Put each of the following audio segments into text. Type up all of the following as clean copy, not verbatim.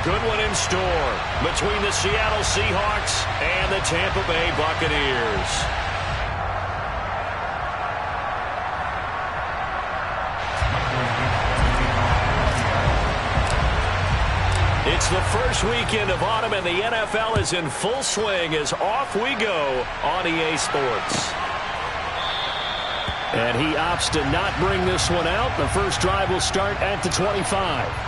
good one in store between the Seattle Seahawks and the Tampa Bay Buccaneers. It's the first weekend of autumn, and the NFL is in full swing as off we go on EA Sports. And he opts to not bring this one out. The first drive will start at the 25.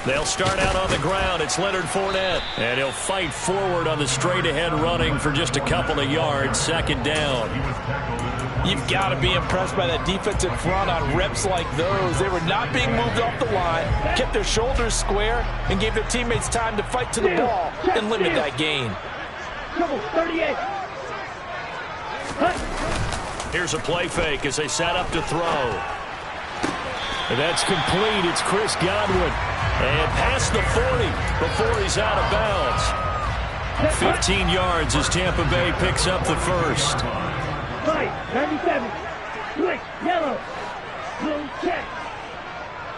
They'll start out on the ground. It's Leonard Fournette. And he'll fight forward on the straight-ahead running for just a couple of yards. Second down. You've got to be impressed by that defensive front on reps like those. They were not being moved off the line, kept their shoulders square, and gave their teammates time to fight to the ball and limit that gain. 38. Here's a play fake as they set up to throw. And that's complete. It's Chris Godwin. And past the 40 before he's out of bounds. 15 yards as Tampa Bay picks up the first. Right, 97. Switch, yellow. Blue, check.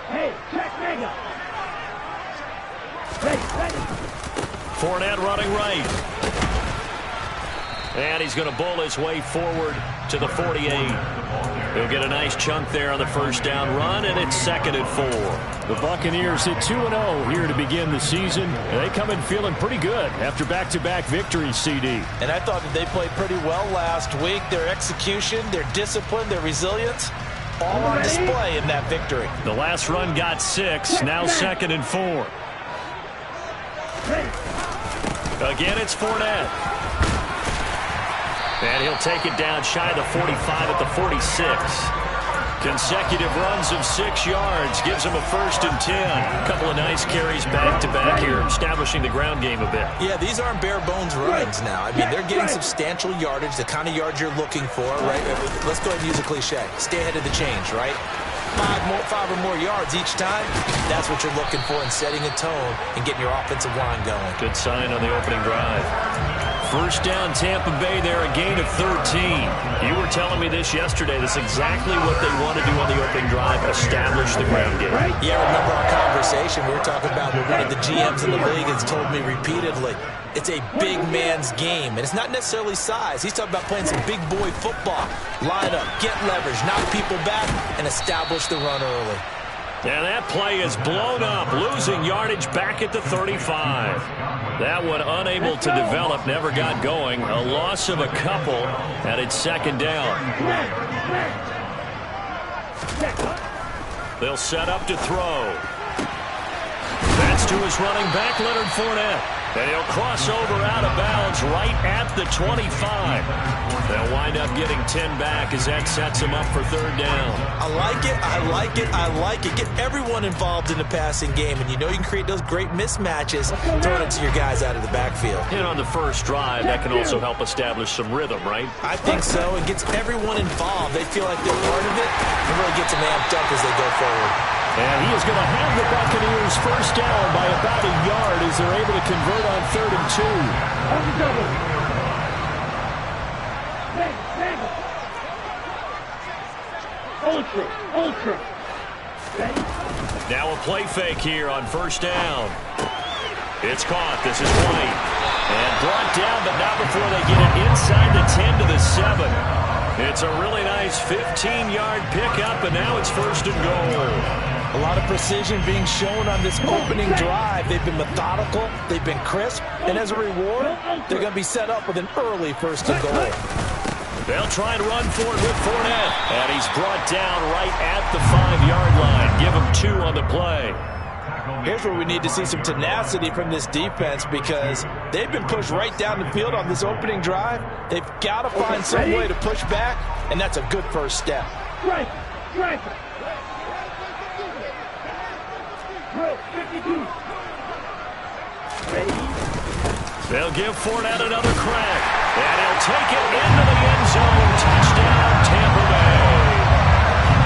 Hey, check, mega. Ready. Fournette running right. And he's going to bowl his way forward to the 48. He'll get a nice chunk there on the first down run, and it's 2nd and 4. The Buccaneers hit 2-0 here to begin the season, and they come in feeling pretty good after back-to-back victories, CD. And I thought that they played pretty well last week. Their execution, their discipline, their resilience, all on display in that victory. The last run got 6, now 2nd and 4. Again, it's Fournette. And he'll take it down shy of the 45 at the 46. Consecutive runs of 6 yards gives him a 1st and 10. A couple of nice carries back-to-back here, establishing the ground game a bit. Yeah, these aren't bare-bones runs now. I mean, they're getting substantial yardage, the kind of yards you're looking for, right? Let's go ahead and use a cliche. Stay ahead of the change, right? 5 or more yards each time, that's what you're looking for in setting a tone and getting your offensive line going. Good sign on the opening drive. First down, Tampa Bay there, a gain of 13. You were telling me this yesterday. This is exactly what they want to do on the opening drive, establish the ground game. Yeah, remember our conversation. We were talking about what one of the GMs in the league has told me repeatedly. It's a big man's game, and it's not necessarily size. He's talking about playing some big boy football. Line up, get leverage, knock people back, and establish the run early. And that play is blown up, losing yardage back at the 35. That one unable to develop, never got going. A loss of a couple, and it's 2nd down. They'll set up to throw. That's to his running back, Leonard Fournette. And he'll cross over out of bounds right at the 25. They'll wind up getting 10 back as that sets him up for 3rd down. I like it. Get everyone involved in the passing game, and you know you can create those great mismatches throwing it to your guys out of the backfield. And on the first drive, that can also help establish some rhythm, right? I think so. It gets everyone involved. They feel like they're part of it and really gets them amped up as they go forward. And he is going to have the Buccaneers first down by about a yard as they're able to convert on 3rd and 2. Ultra. Now a play fake here on first down. It's caught. This is White. And brought down, but not before they get it inside the 10 to the 7. It's a really nice 15-yard pickup, and now it's 1st and goal. A lot of precision being shown on this opening drive. They've been methodical, they've been crisp, and as a reward, they're going to be set up with an early 1st and goal. They'll try and run for it with Fournette. And he's brought down right at the 5-yard line. Give him 2 on the play. Here's where we need to see some tenacity from this defense because they've been pushed right down the field on this opening drive. They've got to find some way to push back, and that's a good first step. Drill 52. Ready? They'll give Fournette another crack. And he'll take it into the end zone. Touchdown, Tampa Bay.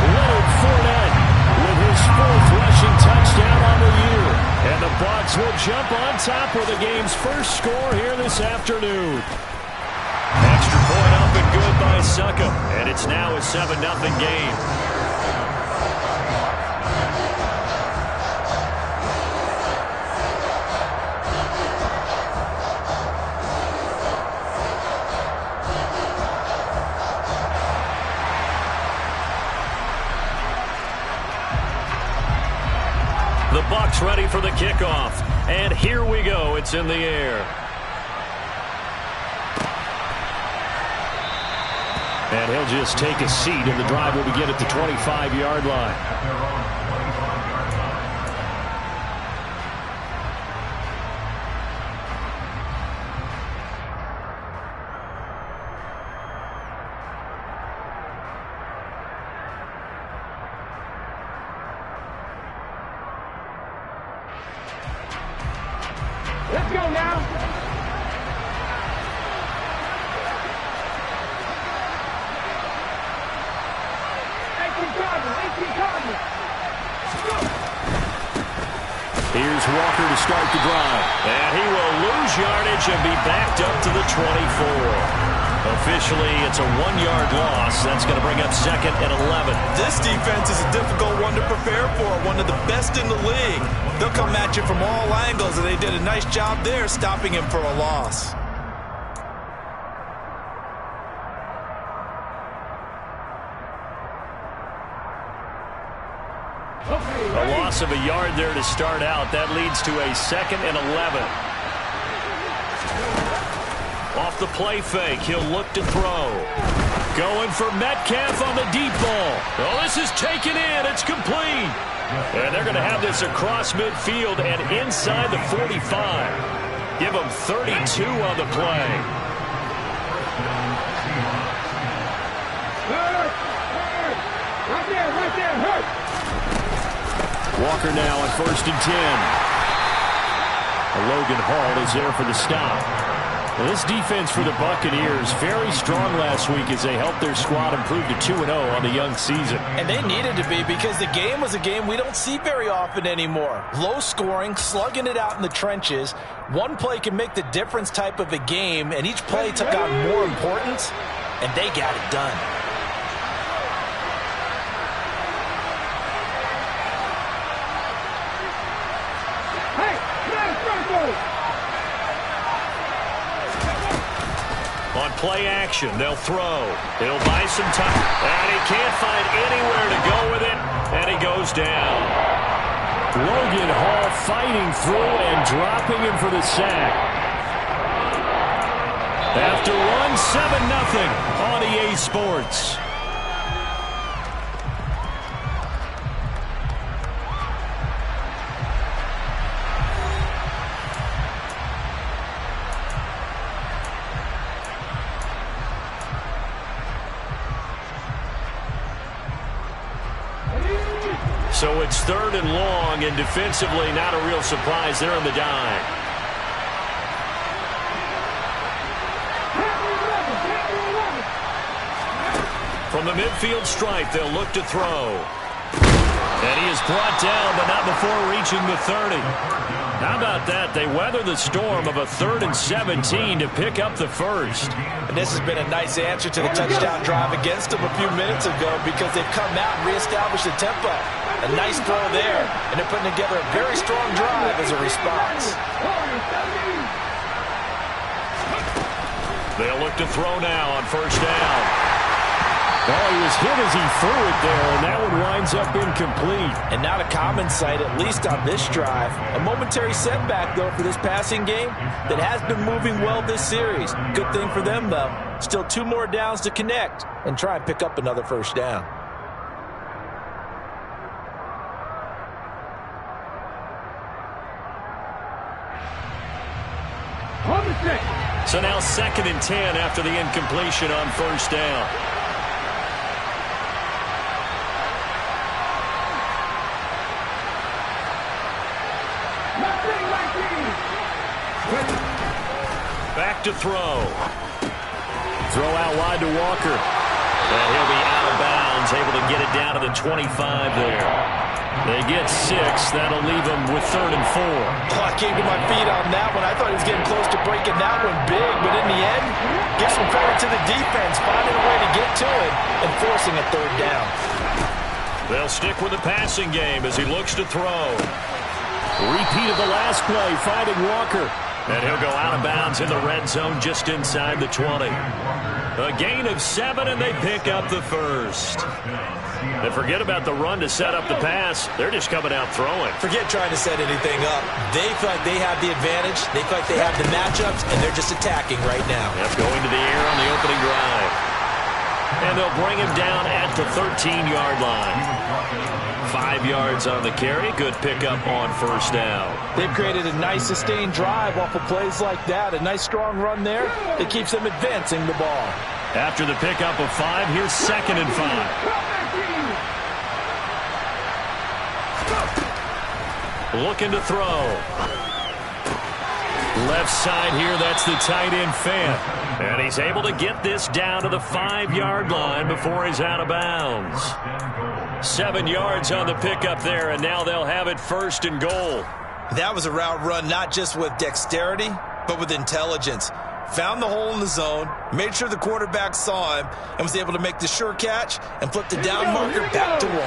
Leonard Fournette with his 4th rushing touchdown on the year. And the Bucs will jump on top with the game's first score here this afternoon. Extra point up and good by Succop. And it's now a 7-0 game. The Bucs ready for the kickoff. And here we go. It's in the air. And he'll just take a seat, and the drive will begin at the 25-yard line. Let's go now. Here's Walker to start the drive. And he will lose yardage and be backed up to the 24. Officially, it's a 1-yard loss. That's going to bring up 2nd and 11. This defense is a difficult one to prepare for, one of the best in the league. They'll come at you from all angles, and they did a nice job there stopping him for a loss. A loss of a yard there to start out. That leads to a 2nd and 11. Off the play fake, he'll look to throw. Going for Metcalf on the deep ball. Oh, this is taken in. It's complete. And they're going to have this across midfield and inside the 45. Give them 32 on the play. Right there, hurt. Walker now on 1st and 10. Logan Hall is there for the stop. Well, this defense for the Buccaneers, very strong last week as they helped their squad improve to 2-0 on the young season. And they needed to be, because the game was a game we don't see very often anymore. Low scoring, slugging it out in the trenches. One play can make the difference type of a game, and each play took on more importance, and they got it done. On play action, they'll throw. He'll buy some time. And he can't find anywhere to go with it. And he goes down. Logan Hall fighting through and dropping him for the sack. After one, 7-0 on EA Sports. So it's 3rd and long, and defensively not a real surprise there on the dime. From the midfield stripe, they'll look to throw. And he is brought down, but not before reaching the 30. How about that? They weather the storm of a 3rd and 17 to pick up the first. And this has been a nice answer to the touchdown drive against them a few minutes ago, because they've come out and reestablished the tempo. A nice throw there, and they're putting together a very strong drive as a response. They'll look to throw now on 1st down. Oh, he was hit as he threw it there, and that one winds up incomplete. And not a common sight, at least on this drive. A momentary setback, though, for this passing game that has been moving well this series. Good thing for them, though. Still 2 more downs to connect and try and pick up another 1st down. So now 2nd and 10 after the incompletion on 1st down. Back to throw. Throw out wide to Walker. And he'll be out of bounds, able to get it down to the 25 there. They get 6. That'll leave them with 3rd and 4. Oh, I came to my feet on that one. I thought he was getting close to breaking that one big, but in the end, give some credit to the defense, finding a way to get to it and forcing a 3rd down. They'll stick with the passing game as he looks to throw. Repeat of the last play, finding Walker. And he'll go out of bounds in the red zone just inside the 20. A gain of 7, and they pick up the first. And forget about the run to set up the pass. They're just coming out throwing. Forget trying to set anything up. They feel like they have the advantage. They feel like they have the matchups, and they're just attacking right now. Yep, going to the air on the opening drive. And they'll bring him down at the 13-yard line. 5 yards on the carry. Good pickup on 1st down. They've created a nice sustained drive off of plays like that. A nice strong run there that keeps them advancing the ball. After the pickup of 5, here's 2nd and 5. Looking to throw. Left side here, that's the tight end Fant. And he's able to get this down to the 5-yard line before he's out of bounds. 7 yards on the pickup there, and now they'll have it 1st and goal. That was a route run not just with dexterity, but with intelligence. Found the hole in the zone, made sure the quarterback saw him, and was able to make the sure catch and flip the down marker back to 1.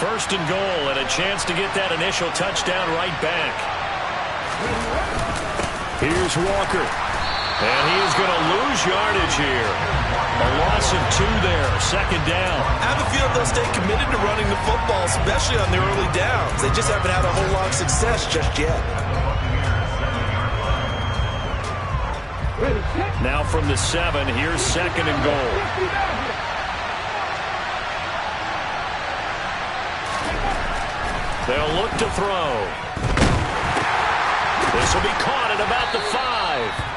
1st and goal, and a chance to get that initial touchdown right back. Here's Walker. And he is going to lose yardage here. A loss of 2 there, 2nd down. I have a feeling they'll stay committed to running the football, especially on the early downs. They just haven't had a whole lot of success just yet. Now from the 7, here's 2nd and goal. They'll look to throw. This will be caught at about the 5.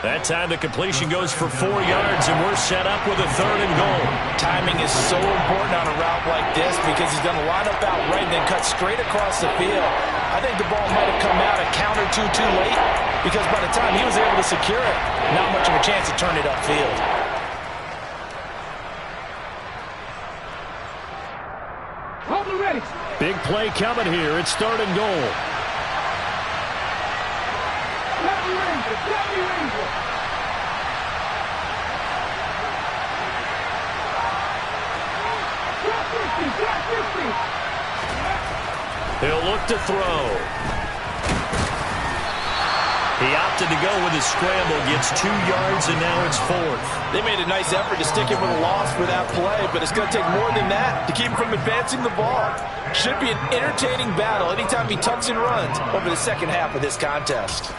That time the completion goes for 4 yards, and we're set up with a 3rd and goal. Timing is so important on a route like this because he's going to line up out right and then cut straight across the field. I think the ball might have come out a count or two too late because by the time he was able to secure it, not much of a chance to turn it upfield. Big play coming here. It's 3rd and goal. He'll look to throw. He opted to go with his scramble, gets 2 yards, and now it's 4th. They made a nice effort to stick him with a loss for that play, but it's going to take more than that to keep him from advancing the ball. Should be an entertaining battle anytime he tucks and runs over the second half of this contest.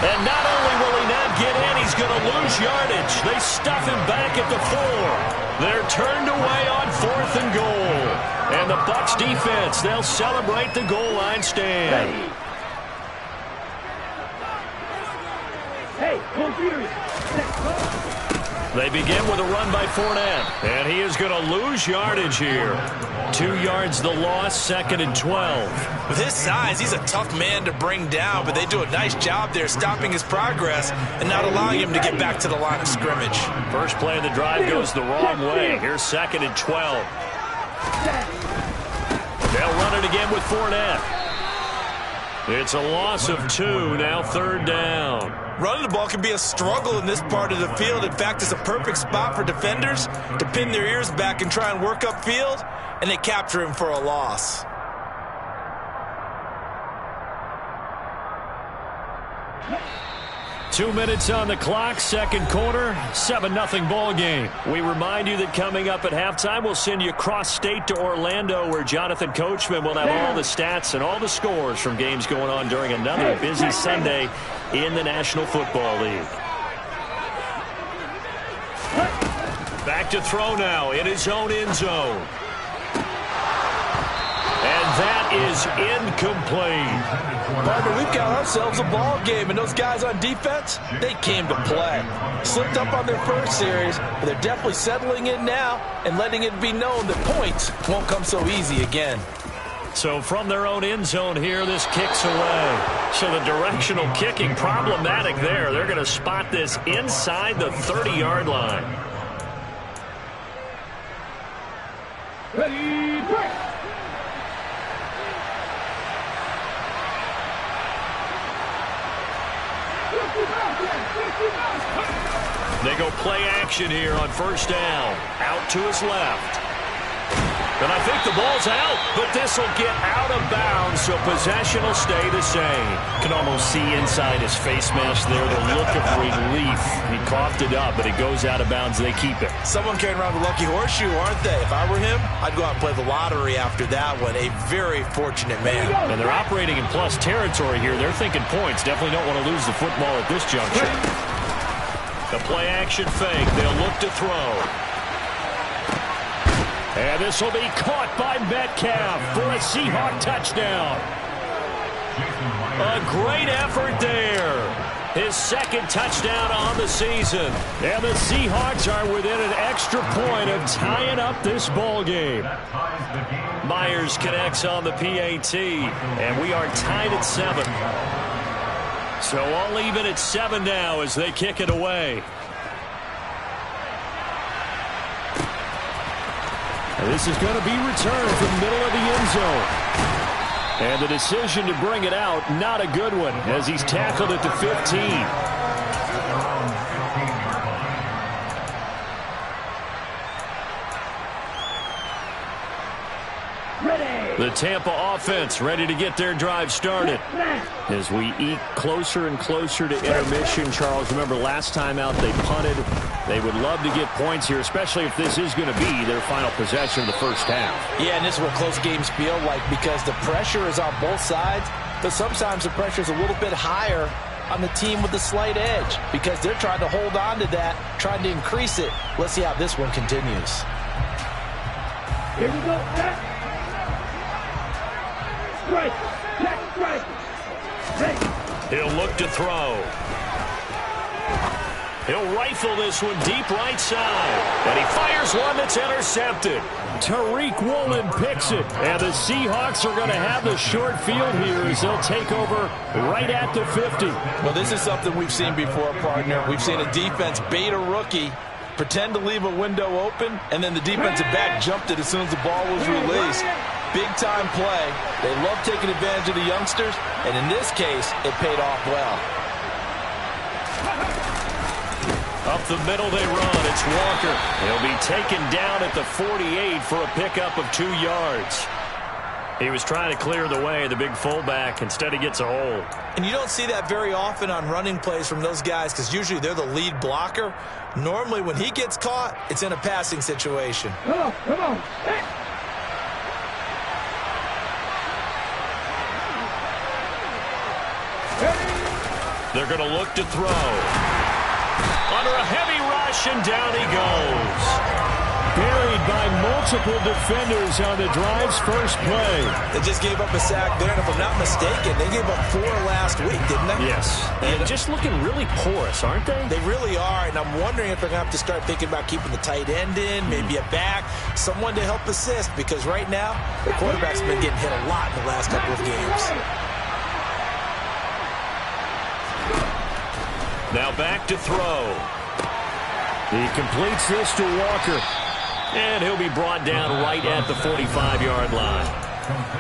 And not only will he not get in, he's going to lose yardage. They stuff him back at the 4. They're turned away on 4th and goal. And the Bucs defense, they'll celebrate the goal line stand. Hey, They begin with a run by Fournette. And he is going to lose yardage here. 2 yards the loss, 2nd and 12. With his size, he's a tough man to bring down, but they do a nice job there stopping his progress and not allowing him to get back to the line of scrimmage. First play of the drive goes the wrong way. Here's 2nd and 12. They'll run it again with Fournette. It's a loss of 2, now 3rd down. Running the ball can be a struggle in this part of the field. In fact, it's a perfect spot for defenders to pin their ears back and try and work upfield, and they capture him for a loss. 2 minutes on the clock, second quarter, 7-0 ball game. We remind you that coming up at halftime, we'll send you cross-state to Orlando, where Jonathan Coachman will have all the stats and all the scores from games going on during another busy Sunday in the National Football League. Back to throw now in his own end zone. And that is incomplete. Partner, we've got ourselves a ball game, and those guys on defense, they came to play. Slipped up on their first series, but they're definitely settling in now and letting it be known that points won't come so easy again. So from their own end zone here, this kicks away. So the directional kicking problematic there. They're going to spot this inside the 30-yard line. Ready, break. They go play action here on first down. Out to his left. And I think the ball's out, but this will get out of bounds, so possession will stay the same. Can almost see inside his face mask there the look of relief. He coughed it up, but it goes out of bounds. They keep it. Someone carrying around the lucky horseshoe, aren't they? If I were him, I'd go out and play the lottery after that one. A very fortunate man. And they're operating in plus territory here. They're thinking points. Definitely don't want to lose the football at this juncture. The play action fake. They'll look to throw. And this will be caught by Metcalf for a Seahawk touchdown. A great effort there. His second touchdown on the season. And the Seahawks are within an extra point of tying up this ball game. Myers connects on the PAT, and we are tied at 7. So all even at 7 now as they kick it away. And this is going to be returned from the middle of the end zone. And the decision to bring it out, not a good one, as he's tackled at the 15. The Tampa offense ready to get their drive started. As we eke closer and closer to intermission, Charles, remember last time out they punted. They would love to get points here, especially if this is going to be their final possession of the first half. Yeah, and this is what close games feel like because the pressure is on both sides, but sometimes the pressure is a little bit higher on the team with the slight edge because they're trying to hold on to that, trying to increase it. Let's see how this one continues. Here we go. Set. Strike. Check. Strike. Ready. He'll look to throw. He'll rifle this one deep right side. And he fires one that's intercepted. Tariq Woolen picks it. And the Seahawks are going to have the short field here as they'll take over right at the 50. Well, this is something we've seen before, partner. We've seen a defense bait a rookie, pretend to leave a window open, and then the defensive back jumped it as soon as the ball was released. Big-time play. They love taking advantage of the youngsters, and in this case, it paid off well. Up the middle they run. It's Walker. He'll be taken down at the 48 for a pickup of 2 yards. He was trying to clear the way, the big fullback. Instead, he gets a hold. And you don't see that very often on running plays from those guys because usually they're the lead blocker. Normally, when he gets caught, it's in a passing situation. Come on. Hey. They're going to look to throw. Under a heavy rush, and down he goes. Buried by multiple defenders on the drive's first play. They just gave up a sack there, and if I'm not mistaken, they gave up 4 last week, didn't they? Yes. And just looking really porous, aren't they? They really are, and I'm wondering if they're going to have to start thinking about keeping the tight end in, maybe a back, someone to help assist, because right now, the quarterback's been getting hit a lot in the last couple of games. Now back to throw. He completes this to Walker. And he'll be brought down right at the 45-yard line.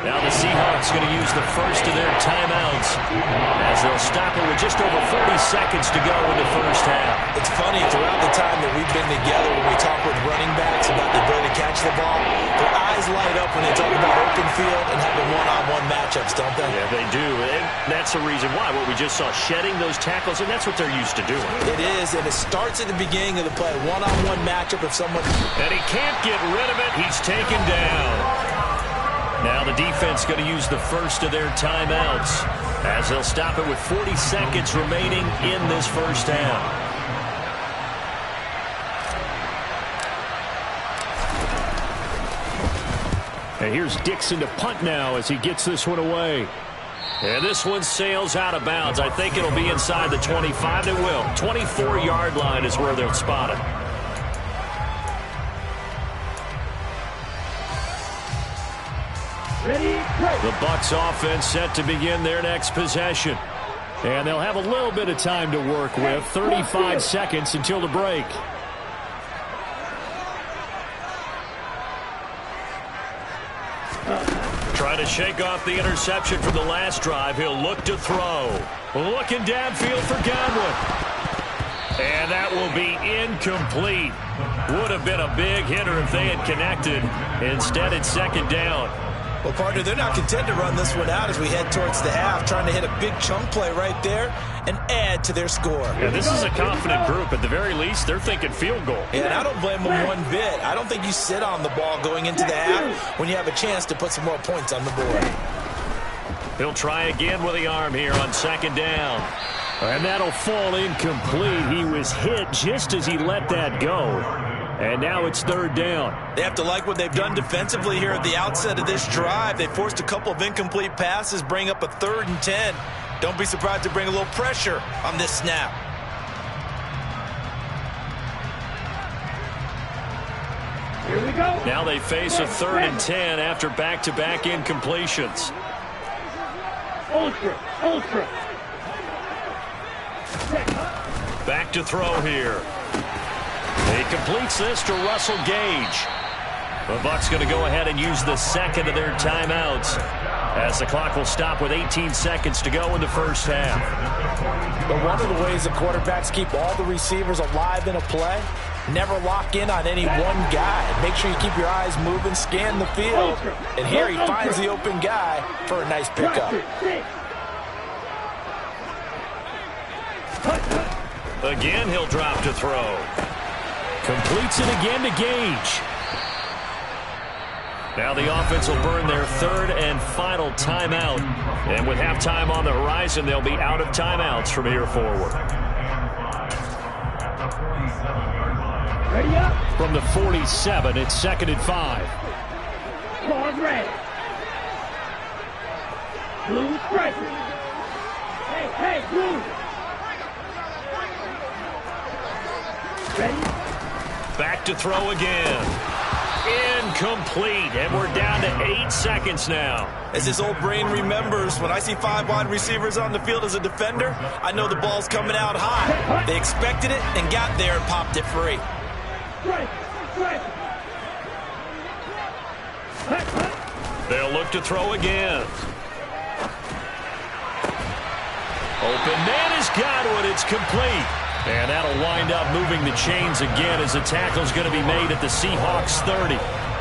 Now the Seahawks going to use the first of their timeouts as they'll stop it with just over 40 seconds to go in the first half. It's funny, throughout the time that we've been together, when we talk with running backs about the ability to catch the ball, their eyes light up when they talk about open field and having one-on-one matchups. matchups, don't they? Yeah, they do. And that's the reason why. What we just saw, shedding those tackles, and that's what they're used to doing. It is, and it starts at the beginning of the play. One-on-one matchup if someone... And he can't get rid of it. He's taken down. Now the defense going to use the first of their timeouts as they'll stop it with 40 seconds remaining in this first half. And here's Dixon to punt now as he gets this one away. And this one sails out of bounds. I think it'll be inside the 25. It will. 24-yard line is where they'll spot it. The Bucs offense set to begin their next possession. And they'll have a little bit of time to work with. 35 seconds until the break. Trying to shake off the interception from the last drive. He'll look to throw. Looking downfield for Godwin. And that will be incomplete. Would have been a big hitter if they had connected. Instead, it's second down. Well, partner, they're not content to run this one out as we head towards the half, trying to hit a big chunk play right there and add to their score. Yeah, this is a confident group. At the very least, they're thinking field goal. Yeah, and I don't blame them one bit. I don't think you sit on the ball going into the half when you have a chance to put some more points on the board. He'll try again with the arm here on second down. And that'll fall incomplete. He was hit just as he let that go. And now it's third down. They have to like what they've done defensively here at the outset of this drive. They forced a couple of incomplete passes, bring up a 3rd and 10. Don't be surprised to bring a little pressure on this snap. Here we go. Now they face a 3rd and 10 after back-to-back incompletions. Ultra. Back to throw here. He completes this to Russell Gage. The Bucs going to go ahead and use the second of their timeouts as the clock will stop with 18 seconds to go in the first half. But one of the ways the quarterbacks keep all the receivers alive in a play, never lock in on any one guy. Make sure you keep your eyes moving, scan the field. And here he finds the open guy for a nice pickup. Again, he'll drop to throw. Completes it again to Gage. Now the offense will burn their 3rd and final timeout. And with halftime on the horizon, they'll be out of timeouts from here forward. Ready up. From the 47, it's 2nd and 5. Claws red. Blue striker. Hey, blue. Ready? Back to throw again. Incomplete. And we're down to 8 seconds now. As his old brain remembers, when I see 5 wide receivers on the field as a defender, I know the ball's coming out high. They expected it and got there and popped it free. They'll look to throw again. Open man is Godwin. It's complete. And that'll wind up moving the chains again as the tackle's going to be made at the Seahawks 30.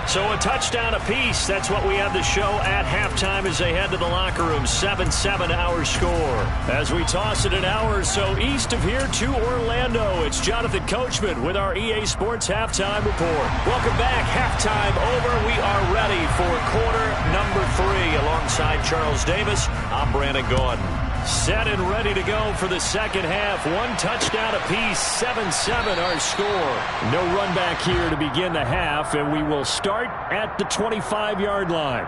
So a touchdown apiece. That's what we have to show at halftime as they head to the locker room. 7-7 our score. As we toss it an hour or so east of here to Orlando, it's Jonathan Coachman with our EA Sports Halftime Report. Welcome back. Halftime over. We are ready for quarter number 3. Alongside Charles Davis, I'm Brandon Gordon. Set and ready to go for the second half. 1 touchdown apiece, 7-7 our score. No run back here to begin the half, and we will start at the 25-yard line.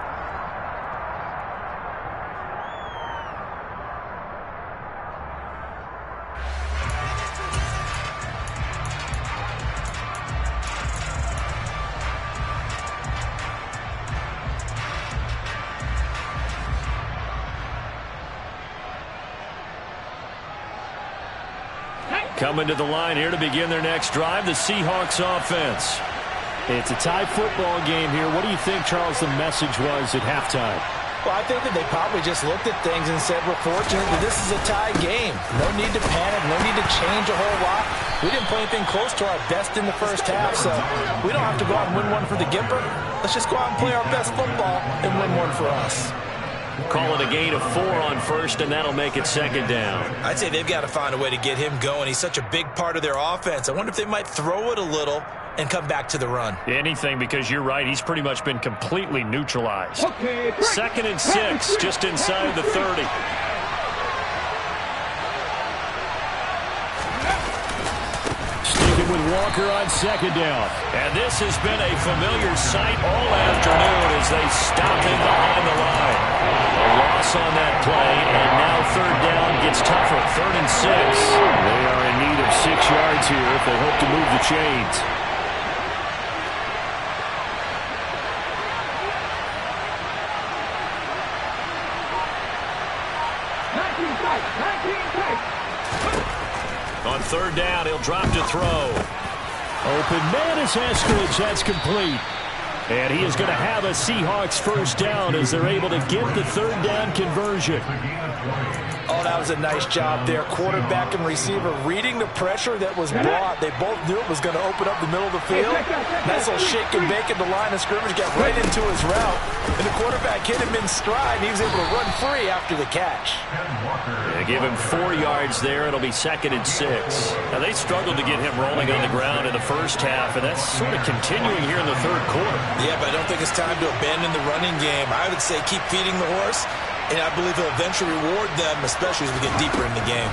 Coming to the line here to begin their next drive, the Seahawks offense. It's a tie football game here. What do you think, Charles, the message was at halftime? Well, I think that they probably just looked at things and said, we're fortunate that this is a tie game. No need to panic, no need to change a whole lot. We didn't play anything close to our best in the first half, so we don't have to go out and win one for the Gipper. Let's just go out and play our best football and win one for us. Call it a gain of 4 on first, and that'll make it second down. I'd say they've got to find a way to get him going. He's such a big part of their offense. I wonder if they might throw it a little and come back to the run. Anything, because you're right. He's pretty much been completely neutralized. Okay, Second and 6, just inside the 30. Sticking with Walker on second down. And this has been a familiar sight all afternoon as they stop him behind the line. A loss on that play, and now third down gets tougher. 3rd and 6. They are in need of 6 yards here if they hope to move the chains. On third down, he'll drop to throw. Open man is Eskridge. That's complete. And he is going to have a Seahawks first down as they're able to get the third down conversion. Oh, that was a nice job there. Quarterback and receiver reading the pressure that was brought. They both knew it was going to open up the middle of the field. Nice little shake and bake at the line of scrimmage. Got right into his route. And the quarterback hit him in stride. He was able to run free after the catch. They give him 4 yards there. It'll be 2nd and 6. Now, they struggled to get him rolling on the ground in the first half, and that's sort of continuing here in the third quarter. Yeah, but I don't think it's time to abandon the running game. I would say keep feeding the horse, and I believe he'll eventually reward them, especially as we get deeper in the game.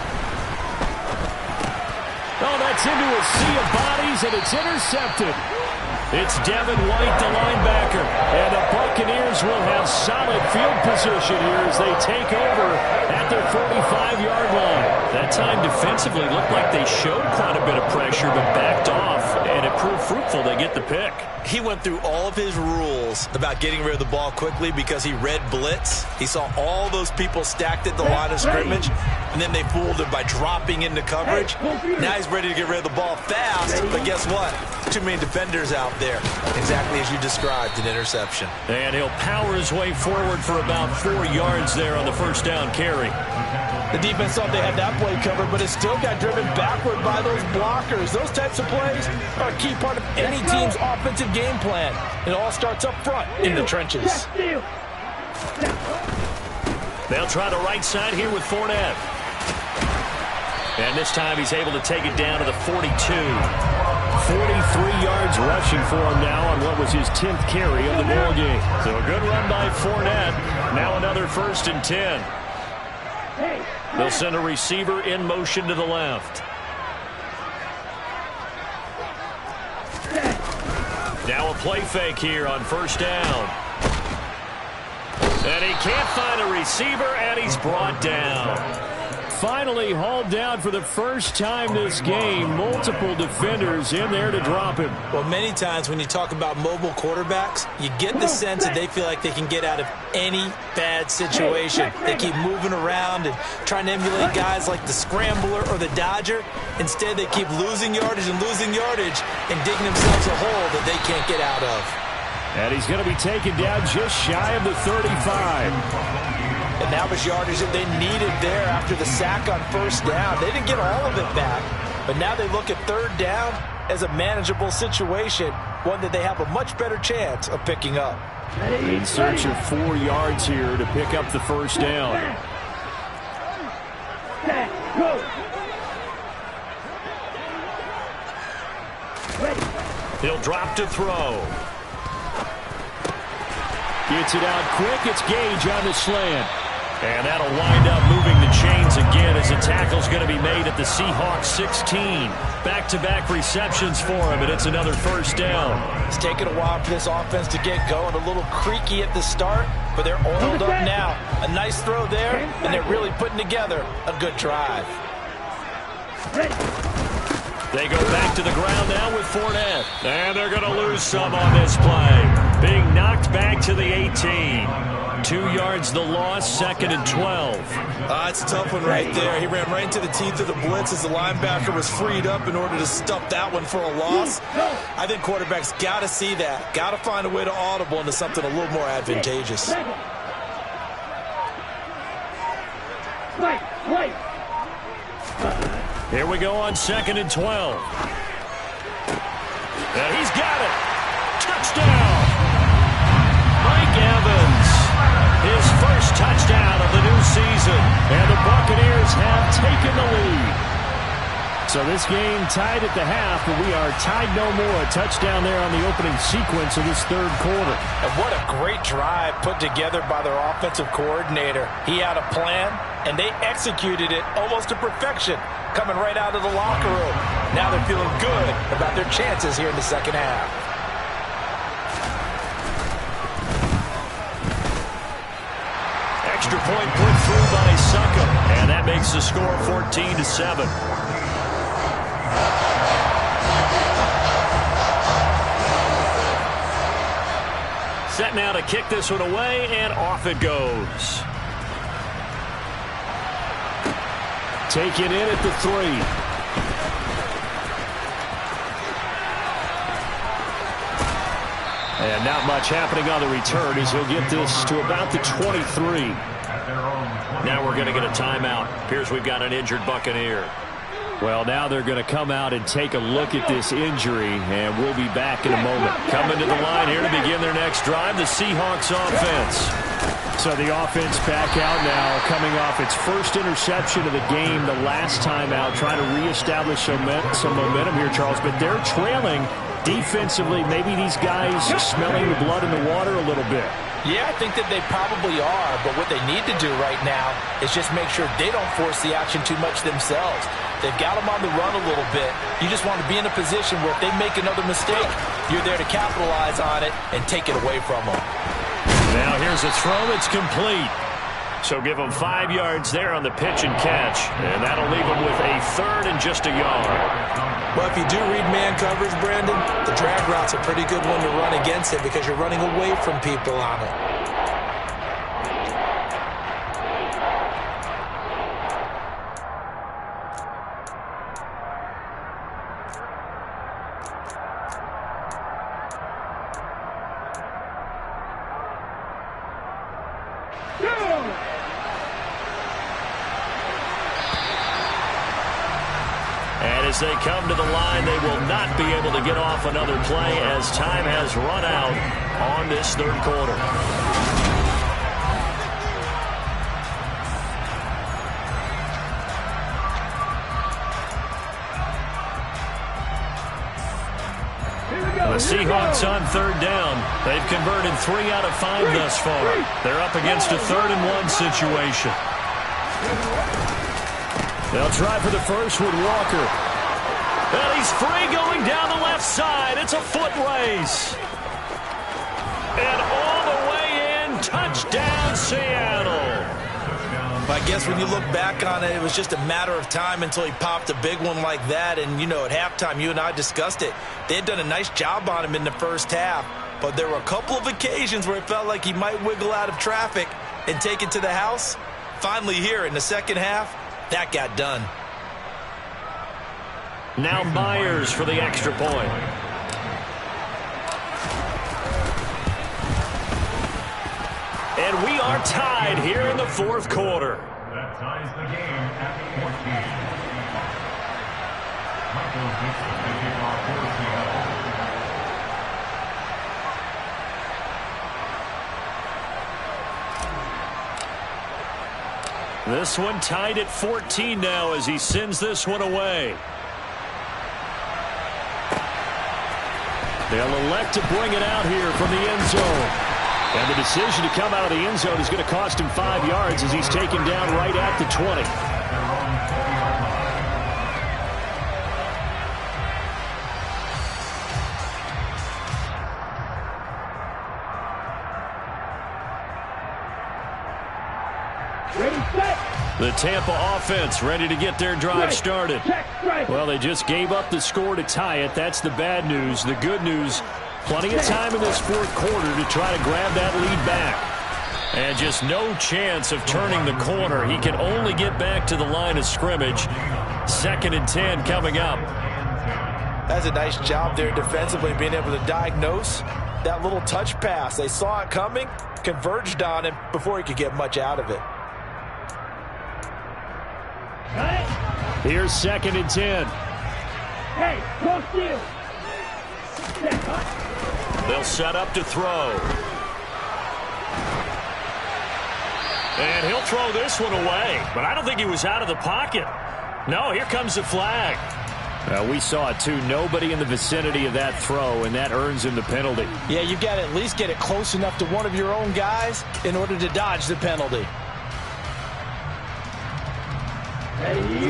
Oh, that's into a sea of bodies, and it's intercepted. It's Devin White, the linebacker, and the Buccaneers will have solid field position here as they take over at their 45-yard line. That time defensively looked like they showed quite a bit of pressure, but backed off, and it proved fruitful. They get the pick. He went through all of his rules about getting rid of the ball quickly because he read blitz. He saw all those people stacked at the line of scrimmage, and then they fooled him by dropping into coverage. Now he's ready to get rid of the ball fast, but guess what? Too many defenders out there. Exactly as you described, an interception. And he'll power his way forward for about 4 yards there on the first down carry. The defense thought they had that play covered, but it still got driven backward by those blockers. Those types of plays are a key part of any team's offensive game plan. It all starts up front in the trenches. They'll try the right side here with Fournette. And this time he's able to take it down to the 42. 43 yards rushing for him now on what was his 10th carry of the ball game. So a good run by Fournette. Now another 1st and 10. They'll send a receiver in motion to the left. Now a play fake here on first down. And he can't find a receiver, and he's brought down. Finally hauled down for the first time this game. Multiple defenders in there to drop him. Well, many times when you talk about mobile quarterbacks, you get the sense that they feel like they can get out of any bad situation. They keep moving around and trying to emulate guys like the Scrambler or the Dodger. Instead, they keep losing yardage and digging themselves a hole that they can't get out of. And he's going to be taken down just shy of the 35. And that was yardage that they needed there after the sack on first down. They didn't get all of it back, but now they look at third down as a manageable situation, one that they have a much better chance of picking up. In search of 4 yards here to pick up the first down. He'll drop to throw. Gets it out quick. It's Gage on the slant. And that'll wind up moving the chains again as the tackle's going to be made at the Seahawks 16. Back-to-back receptions for him, and it's another first down. It's taken a while for this offense to get going. A little creaky at the start, but they're oiled up now. A nice throw there, and they're really putting together a good drive. They go back to the ground now with Fournette. And they're going to lose some on this play. Being knocked back to the 18. 2 yards the loss, 2nd and 12. It's a tough one right there. He ran right into the teeth of the blitz as the linebacker was freed up in order to stuff that one for a loss. I think quarterbacks got to see that. Got to find a way to audible into something a little more advantageous. Here we go on 2nd and 12. And he's got it. Touchdown. Mike Evans. His first touchdown new season, and the Buccaneers have taken the lead. So this game tied at the half, but we are tied no more. A touchdown there on the opening sequence of this third quarter. And what a great drive put together by their offensive coordinator. He had a plan, and they executed it almost to perfection, coming right out of the locker room. Now they're feeling good about their chances here in the second half. Extra point put through by Succop, and that makes the score 14-7. Set now to kick this one away, and off it goes. Taken in at the 3. And not much happening on the return as he'll get this to about the 23. Now we're going to get a timeout. Appears we've got an injured Buccaneer. Well, now they're going to come out and take a look at this injury, and we'll be back in a moment. Coming to the line here to begin their next drive, the Seahawks offense. So the offense back out now, coming off its first interception of the game the last time out, trying to reestablish some momentum here, Charles. But they're trailing defensively. Maybe these guys smelling the blood in the water a little bit. Yeah, I think that they probably are, but what they need to do right now is just make sure they don't force the action too much themselves. They've got them on the run a little bit. You just want to be in a position where if they make another mistake, you're there to capitalize on it and take it away from them. Now here's a throw. It's complete. So give them 5 yards there on the pitch and catch, and that'll leave them with a third and just a yard. Well, if you do read man coverage, Brandon, the drag route's a pretty good one to run against it because you're running away from people on it. As they come to the line, they will not be able to get off another play as time has run out on this third quarter. The Seahawks on third down. They've converted 3 out of 5 thus far. They're up against a 3rd-and-1 situation. They'll try for the first with Walker. And he's free going down the left side. It's a foot race. And all the way in, touchdown Seattle. I guess when you look back on it, it was just a matter of time until he popped a big one like that. And, you know, at halftime, you and I discussed it. They had done a nice job on him in the first half. But there were a couple of occasions where it felt like he might wiggle out of traffic and take it to the house. Finally here in the second half, that got done. Now Myers for the extra point. And we are tied here in the fourth quarter. That ties the game at 14. Michael Vincent, the kickoff for Seattle. This one tied at 14 now as he sends this one away. They'll elect to bring it out here from the end zone. And the decision to come out of the end zone is going to cost him 5 yards as he's taken down right at the 20. The Tampa offense ready to get their drive started. Well, they just gave up the score to tie it. That's the bad news. The good news, plenty of time in this fourth quarter to try to grab that lead back. And just no chance of turning the corner. He can only get back to the line of scrimmage. 2nd and 10 coming up. That's a nice job there defensively, being able to diagnose that little touch pass. They saw it coming, converged on him before he could get much out of it. Here's 2nd and 10. Hey, go steal. They'll set up to throw. And he'll throw this one away. But I don't think he was out of the pocket. No, here comes the flag. We saw it, too. Nobody in the vicinity of that throw, and that earns him the penalty. Yeah, you've got to at least get it close enough to one of your own guys in order to dodge the penalty.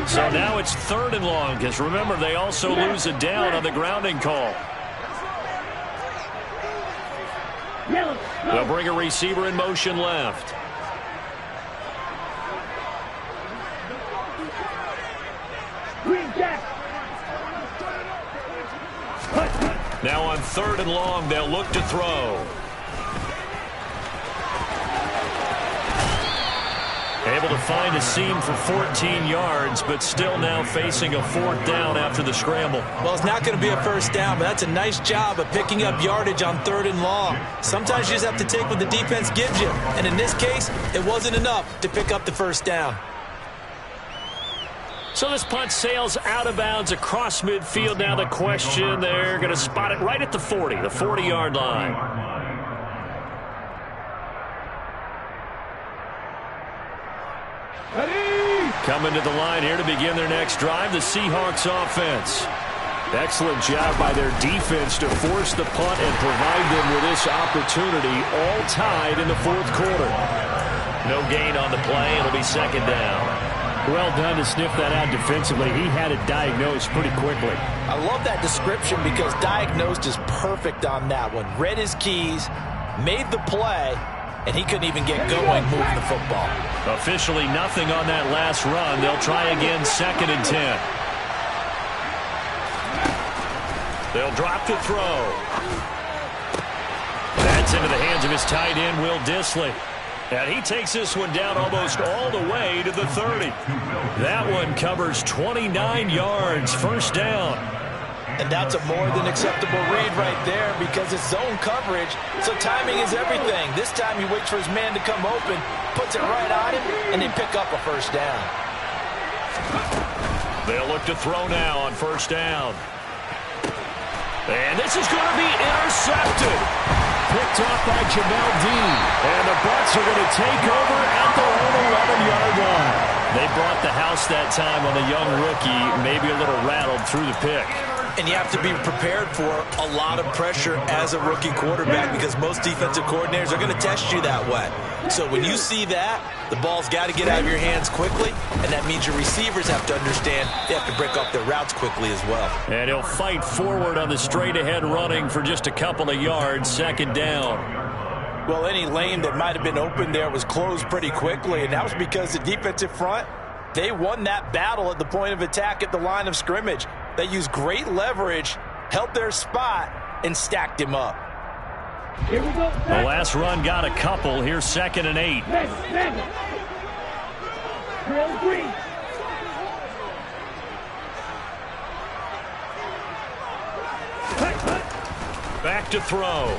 So now it's 3rd and long, because remember, they also lose a down on the grounding call. They'll bring a receiver in motion left. Now on 3rd and long, they'll look to throw. Able to find a seam for 14 yards, but still now facing a 4th down after the scramble. Well, it's not going to be a first down, but that's a nice job of picking up yardage on 3rd and long. Sometimes you just have to take what the defense gives you, and in this case, it wasn't enough to pick up the first down. So this punt sails out of bounds across midfield. Now the question, they're going to spot it right at the 40, the 40-yard line. Coming to the line here to begin their next drive, the Seahawks offense. Excellent job by their defense to force the punt and provide them with this opportunity, all tied in the 4th quarter. No gain on the play. It'll be 2nd down. Well done to sniff that out defensively. He had it diagnosed pretty quickly. I love that description because diagnosed is perfect on that one. Read his keys, made the play, and he couldn't even get going moving the football. Officially nothing on that last run. They'll try again 2nd and 10. They'll drop to throw. That's into the hands of his tight end, Will Dissly. And he takes this one down almost all the way to the 30. That one covers 29 yards, 1st down. And that's a more than acceptable read right there because it's zone coverage, so timing is everything. This time he waits for his man to come open, puts it right on him, and they pick up a 1st down. They'll look to throw now on 1st down. And this is going to be intercepted. Picked off by Jamel Dean. And the Bucs are going to take over at their own 11-yard line. They brought the house that time on the young rookie, maybe a little rattled through the pick. And you have to be prepared for a lot of pressure as a rookie quarterback because most defensive coordinators are going to test you that way. So when you see that, the ball's got to get out of your hands quickly, and that means your receivers have to understand they have to break off their routes quickly as well. And he'll fight forward on the straight-ahead running for just a couple of yards, 2nd down. Well, any lane that might have been open there was closed pretty quickly, and that was because the defensive front, they won that battle at the point of attack at the line of scrimmage. They used great leverage, held their spot, and stacked him up. Here we go. The last run got a couple. Here's 2nd and 8. Drill green. Back to throw.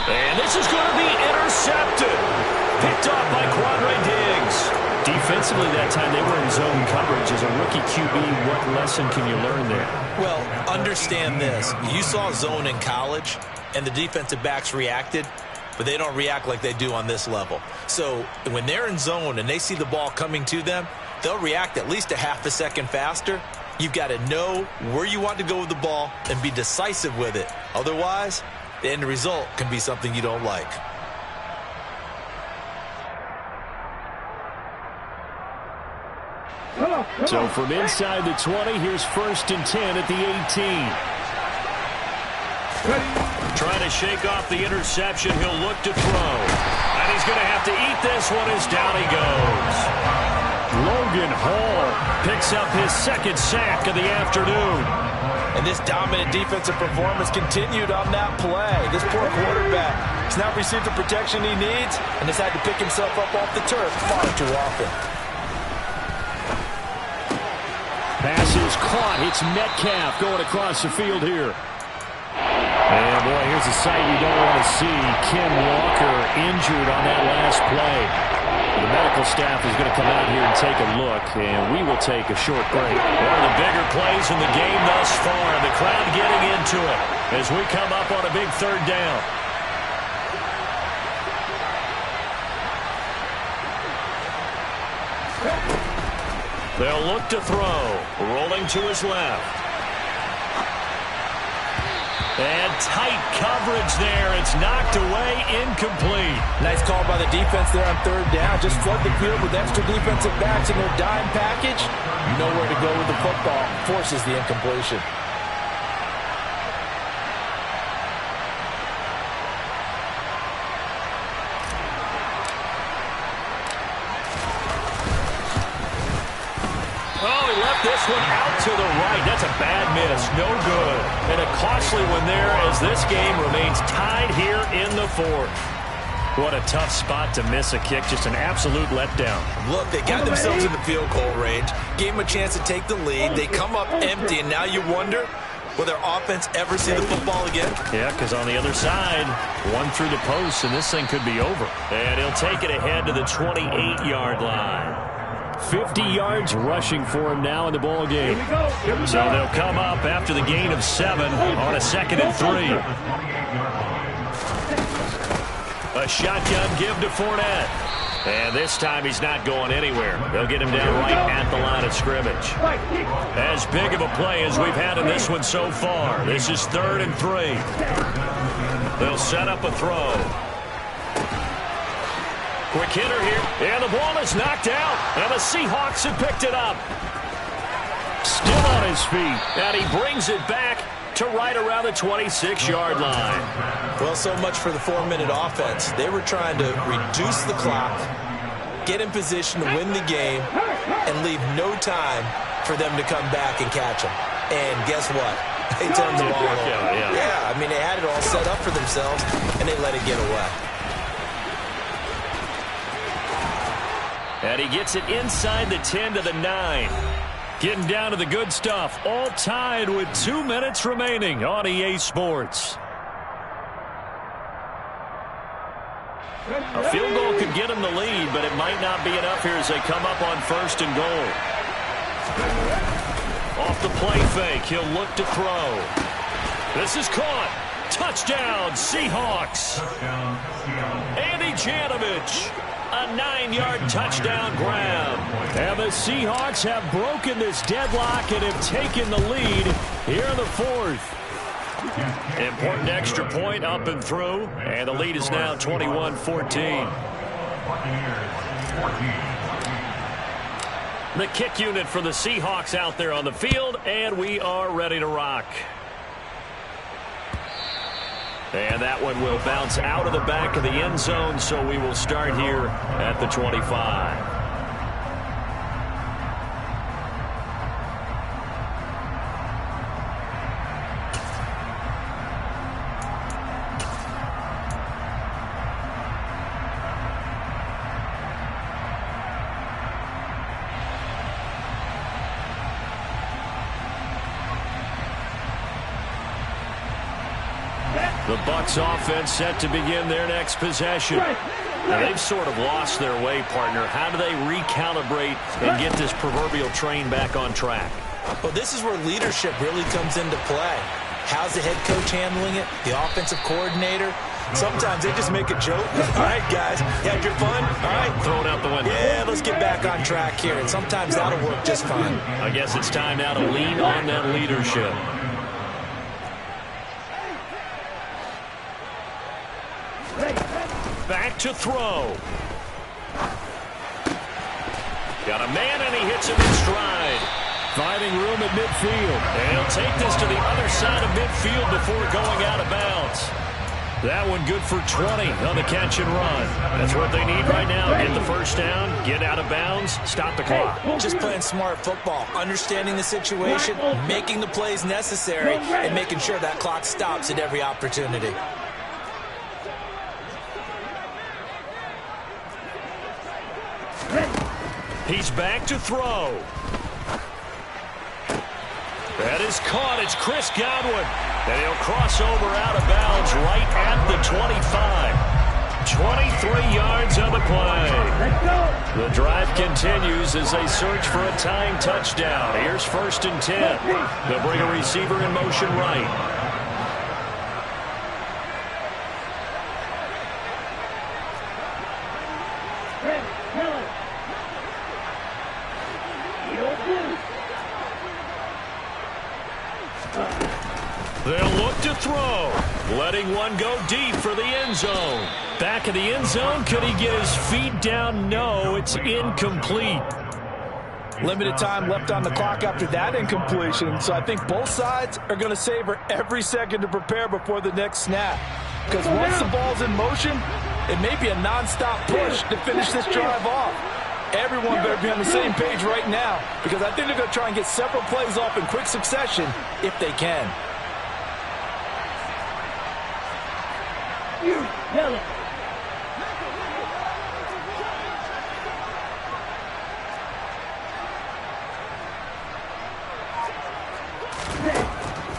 And this is going to be intercepted. Picked off by Quandre Diggs. Defensively that time, they were in zone coverage. As a rookie QB, what lesson can you learn there? Well, understand this. You saw zone in college, and the defensive backs reacted, but they don't react like they do on this level. So when they're in zone and they see the ball coming to them, they'll react at least a half a second faster. You've got to know where you want to go with the ball and be decisive with it. Otherwise, the end result can be something you don't like. So from inside the 20, here's 1st and 10 at the 18. Trying to shake off the interception. He'll look to throw. And he's going to have to eat this one as down he goes. Logan Hall picks up his 2nd sack of the afternoon. And this dominant defensive performance continued on that play. This poor quarterback has not received the protection he needs and has had to pick himself up off the turf far too often. Pass is caught. It's Metcalf going across the field here. And, boy, here's a sight you don't want to see. Ken Walker injured on that last play. The medical staff is going to come out here and take a look, and we will take a short break. One of the bigger plays in the game thus far. The crowd getting into it as we come up on a big 3rd down. They'll look to throw. Rolling to his left. And tight coverage there. It's knocked away, incomplete. Nice call by the defense there on third down. Just flood the field with extra defensive backs in their dime package. You know where to go with the football. Forces the incompletion. This one out to the right. That's a bad miss. No good. And a costly one there as this game remains tied here in the fourth. What a tough spot to miss a kick. Just an absolute letdown. Look, they got themselves in the field goal range. Gave them a chance to take the lead. They come up empty, and now you wonder, will their offense ever see the football again? Yeah, because on the other side, one through the post, and this thing could be over. And he'll take it ahead to the 28-yard line. 50 yards rushing for him now in the ball game. So they'll come up after the gain of 7 on a 2nd and 3. A shotgun give to Fournette. And this time he's not going anywhere. They'll get him down right at the line of scrimmage. As big of a play as we've had in this one so far. This is 3rd and 3. They'll set up a throw. Quick hitter here, and the ball is knocked out, and the Seahawks have picked it up. Still on his feet, and he brings it back to right around the 26-yard line. Well, so much for the 4-minute offense. They were trying to reduce the clock, get in position to win the game, and leave no time for them to come back and catch them. And guess what? They turned the ball over. Yeah, I mean, they had it all set up for themselves, and they let it get away. And he gets it inside the 10 to the 9. Getting down to the good stuff. All tied with 2 minutes remaining on EA Sports. A field goal could get him the lead, but it might not be enough here as they come up on 1st and goal. Off the play fake, he'll look to throw. This is caught. Touchdown, Seahawks. Andy Janovich. A 9-yard touchdown grab. And the Seahawks have broken this deadlock and have taken the lead here in the 4th. Important extra point up and through. And the lead is now 21-14. The kick unit for the Seahawks out there on the field. And we are ready to rock. And that one will bounce out of the back of the end zone, so we will start here at the 25. The Bucs offense set to begin their next possession. Now, they've sort of lost their way, partner. How do they recalibrate and get this proverbial train back on track? Well, this is where leadership really comes into play. How's the head coach handling it? The offensive coordinator? Sometimes they just make a joke. All right, guys, you had your fun? All right. Throw it out the window. Yeah, let's get back on track here. And sometimes that'll work just fine. I guess it's time now to lean on that leadership. Back to throw. Got a man, and he hits him in stride. Finding room at midfield. And he'll take this to the other side of midfield before going out of bounds. That one good for 20 on the catch and run. That's what they need right now. Get the first down, get out of bounds, stop the clock. Just playing smart football, understanding the situation, making the plays necessary, and making sure that clock stops at every opportunity. He's back to throw. That is caught. It's Chris Godwin. And he'll cross over out of bounds right at the 25. 23 yards on the play. The drive continues as they search for a tying touchdown. Here's 1st and 10. They'll bring a receiver in motion right. throw. Letting one go deep for the end zone. Back of the end zone. Could he get his feet down? No, it's incomplete. Limited time left on the clock after that incompletion, so I think both sides are going to savor every second to prepare before the next snap. Because once the ball's in motion, it may be a nonstop push to finish this drive off. Everyone better be on the same page right now, because I think they're going to try and get several plays off in quick succession if they can. You yell it.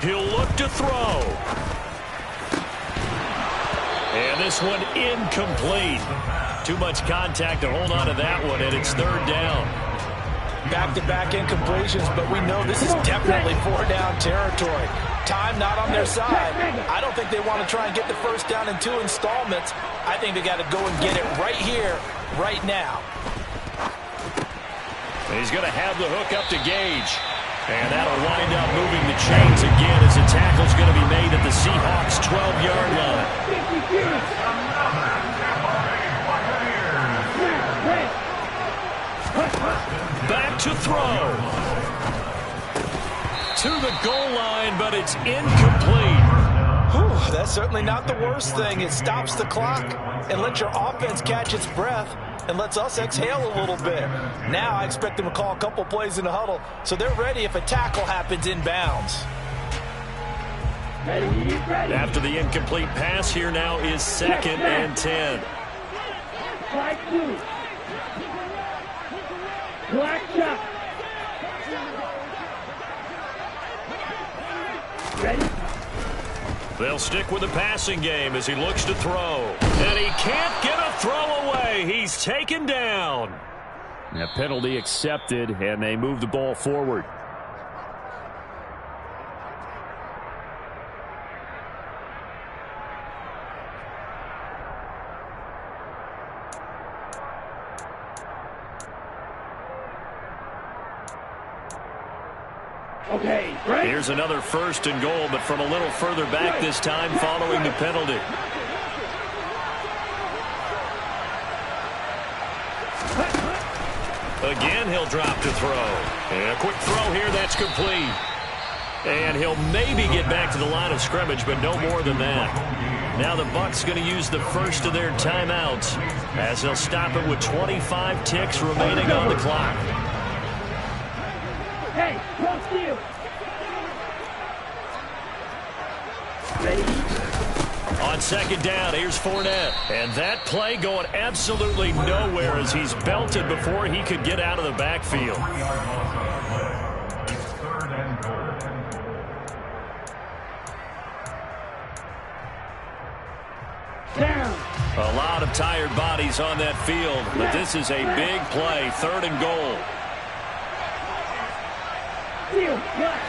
He'll look to throw. And this one incomplete. Too much contact to hold on to that one, and it's third down. Back-to-back incompletions, but we know this is definitely four-down territory. Time not on their side. I don't think they want to try and get the first down in 2 installments. I think they got to go and get it right here, right now. He's going to have the hook up to Gage. And that'll wind up moving the chains again as the tackle's going to be made at the Seahawks' 12-yard line. Back to throw. To the goal line, but it's incomplete. Whew, that's certainly not the worst thing. It stops the clock and lets your offense catch its breath and lets us exhale a little bit. Now I expect them to call a couple plays in the huddle, so they're ready if a tackle happens inbounds. Ready. After the incomplete pass, here now is 2nd and 10. Black 2. Black shot. Ready. They'll stick with the passing game as he looks to throw. And he can't get a throw away. He's taken down. A penalty accepted, and they move the ball forward. Okay, right. Here's another 1st and goal, but from a little further back this time following the penalty. Again, he'll drop to throw. And a quick throw here, that's complete. And he'll maybe get back to the line of scrimmage, but no more than that. Now the Bucs going to use the first of their timeouts as they'll stop it with 25 ticks remaining on the clock. Hey, close to you. Ready. On 2nd down, here's Fournette. And that play going absolutely nowhere as he's belted before he could get out of the backfield. It's 3rd and goal. Down. A lot of tired bodies on that field, but this is a big play, 3rd and goal. Field. Black.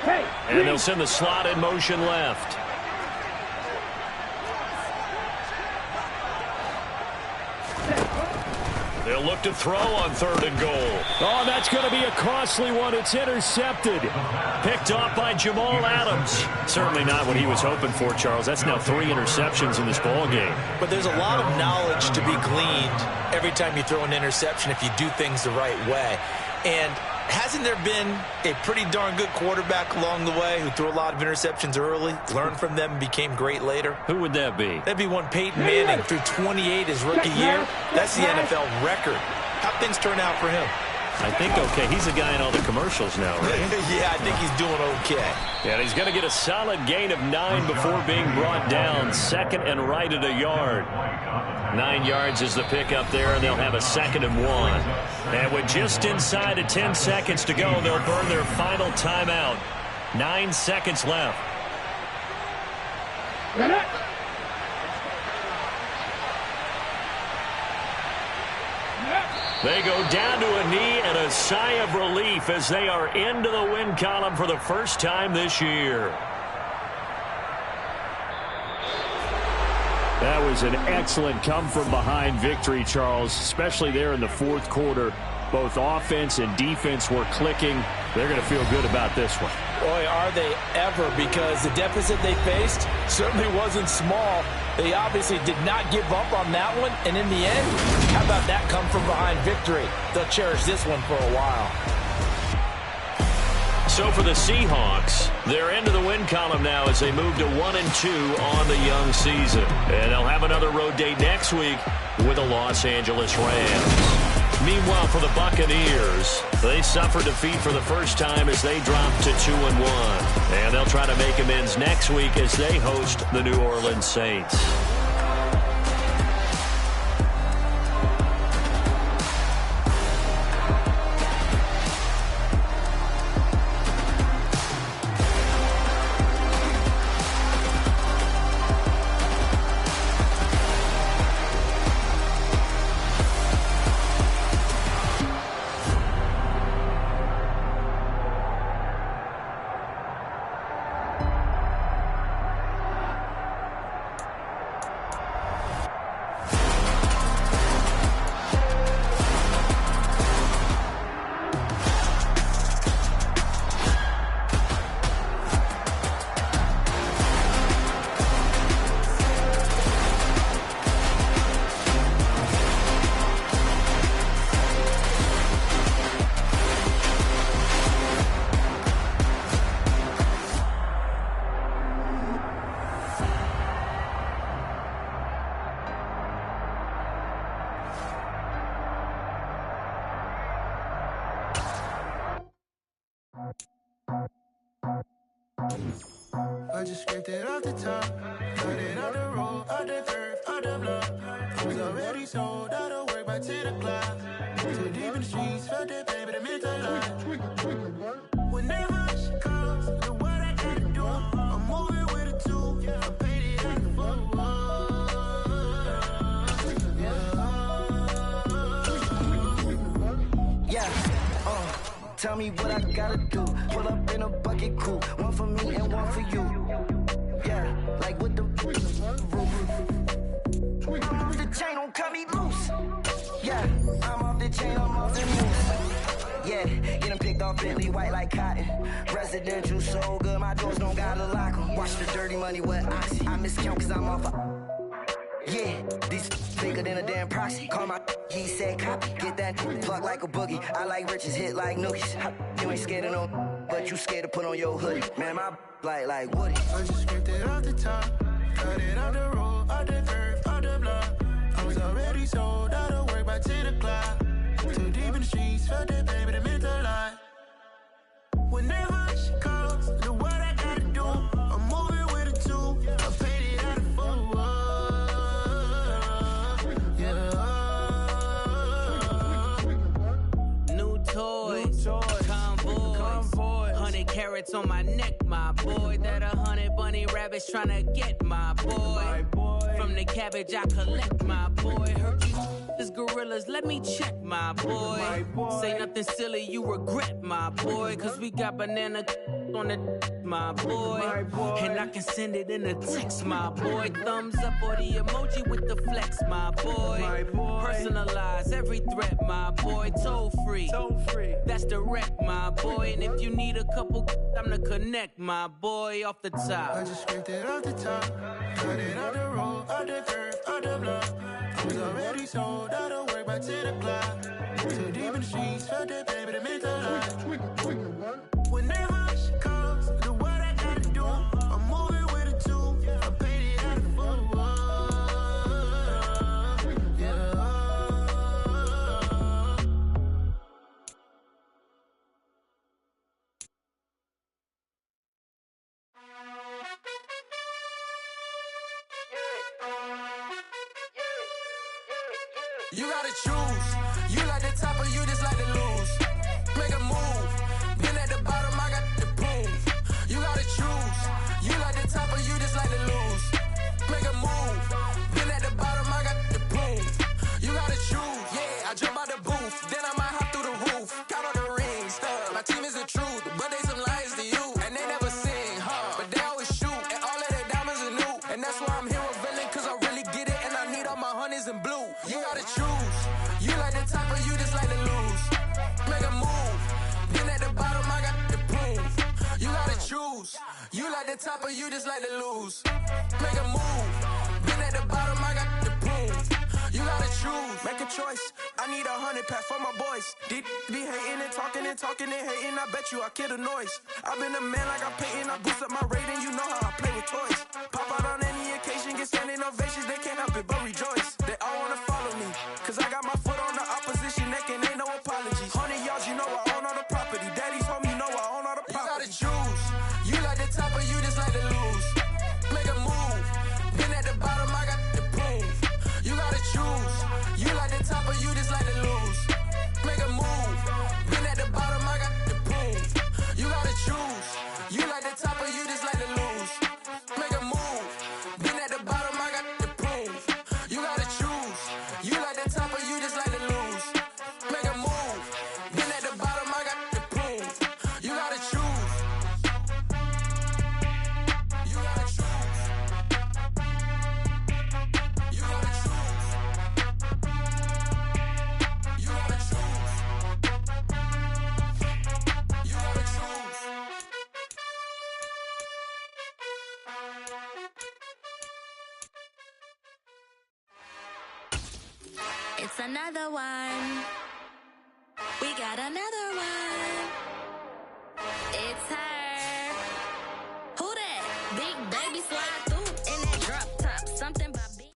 Hey. And they'll send the slot in motion left. They'll look to throw on 3rd and goal. Oh, that's going to be a costly one. It's intercepted. Picked off by Jamal Adams. Certainly not what he was hoping for, Charles. That's now 3 interceptions in this ball game. But there's a lot of knowledge to be gleaned every time you throw an interception if you do things the right way. And hasn't there been a pretty darn good quarterback along the way who threw a lot of interceptions early, learned from them, and became great later? Who would that be? That'd be one Peyton Manning, threw 28 his rookie year. That's the NFL record. How'd things turn out for him? I think okay. He's a guy in all the commercials now, right? Yeah, I think he's doing okay. And he's going to get a solid gain of 9 before being brought down. 2nd and right at a yard. 9 yards is the pickup there, and they'll have a 2nd and 1. And with just inside of 10 seconds to go, they'll burn their final timeout. 9 seconds left. They go down to a knee and a sigh of relief as they are into the win column for the first time this year. That was an excellent come-from-behind victory, Charles, especially there in the 4th quarter. Both offense and defense were clicking. They're going to feel good about this one. Boy, are they ever, because the deficit they faced certainly wasn't small. They obviously did not give up on that one, and in the end, how about that come-from-behind victory? They'll cherish this one for a while. So for the Seahawks, they're into the win column now as they move to 1-2 on the young season. And they'll have another road date next week with the Los Angeles Rams. Meanwhile, for the Buccaneers, they suffered defeat for the first time as they dropped to 2-1. And they'll try to make amends next week as they host the New Orleans Saints. I just scraped it off the top, cut it out the road, out the curve, out the block. I was already sold, out of work by 10 o'clock. Too deep in the streets, felt that pain, but it meant a lot. Whenever she calls, the what I gotta do, I'm moving with a two, I paid it out the phone. Yeah, tell me what I gotta do. Pull up in a bucket coupe, one for me and one for you. Yeah, like with the roof. I'm off the chain, don't cut me loose. Yeah, I'm off the chain, I'm off the loose. Yeah, get them picked off Bentley, white like cotton. Residential so good, my doors don't gotta lock them. Watch the dirty money with oxy. I miscount cause I'm off a... Yeah, these bigger than a damn proxy. Call my he said copy. Get that pluck like a boogie. I like riches, hit like nookies. You ain't scared of no, but you scared to put on your hoodie. Man, my like Woody. I just scraped it off the top, cut it out the road, out the curve, out the block. I was already sold, out of work by 10 o'clock. Too deep in the streets, felt that pain, but it meant a lot. Whenever she calls, the what I gotta do, I'm moving with a two. I paid it out of phone. Toys, convoy, 100 carats on my neck, my boy. That 100 bunny rabbits tryna get my boy. From the cabbage I collect, my boy. Heard you this gorillas, let me check, my boy. Say nothing silly, you regret, my boy. Cause we got banana on the my boy. And I can send it in a text, my boy. Thumbs up or the emoji with the flex, my boy. Personalize every threat, my boy. Toll free, that's direct, my boy. And if you need a couple, I'm to connect, my boy, off the top. I just scraped it off the top, cut it out the road, out the curve, out the block. I was already sold, out of work by 10 o'clock. Too deep in the streets, felt that pain, but it meant a lot. Whenever she calls, the what I gotta do, I'm moving with a two. I paid it out the phone. You gotta choose. You like the top or you just like to lose. Make a move. Been at the bottom, I got the proof. You gotta choose. You like the top or you just like to lose. Make a move. Been at the bottom, I got the proof. You gotta choose. Yeah, I jump out the booth. Then I might hop through the roof. Count all the rings. My team is the truth, but they some liars to you. And they never sing, but they always shoot. And all of their diamonds are new. And that's why I'm here revealing, cause I really get it. And I need all my honeys in blue. You gotta choose. You like the top or you just like to lose. juice. You like the top or you just like to lose. Make a move. Been at the bottom, I got the prove. You gotta choose. Make a choice. I need 100 pack for my boys. Be hating and talking and talking and hating. I bet you I kill the noise. I've been a man like I'm Peyton. I boost up my rating. You know how I play with toys. Pop out on any occasion, get standing ovations. They can't help it but rejoice. They all wanna follow me, cause I got my foot on the opposition neck and ain't no apologies. 100 yards, you know I own all the property. Daddy's home, you know I own all the property. You gotta choose. You like the top or you just like to lose. Make a move. Been at the bottom, I got the proof. You gotta choose. You like the top or you just like to lose. Make a move. Been at the bottom, I got the proof. You gotta choose. You like the top or you just like to lose. Make a move. Been at the bottom, I got the proof. You gotta choose. You like the top or you just like to lose. Make a move. Been at the bottom, I got the proof. You gotta choose. You gotta choose. You gotta choose. You gotta choose. You gotta choose. It's another one. We got another one. It's her. Who that? Big baby slide through in that drop top. Something about big.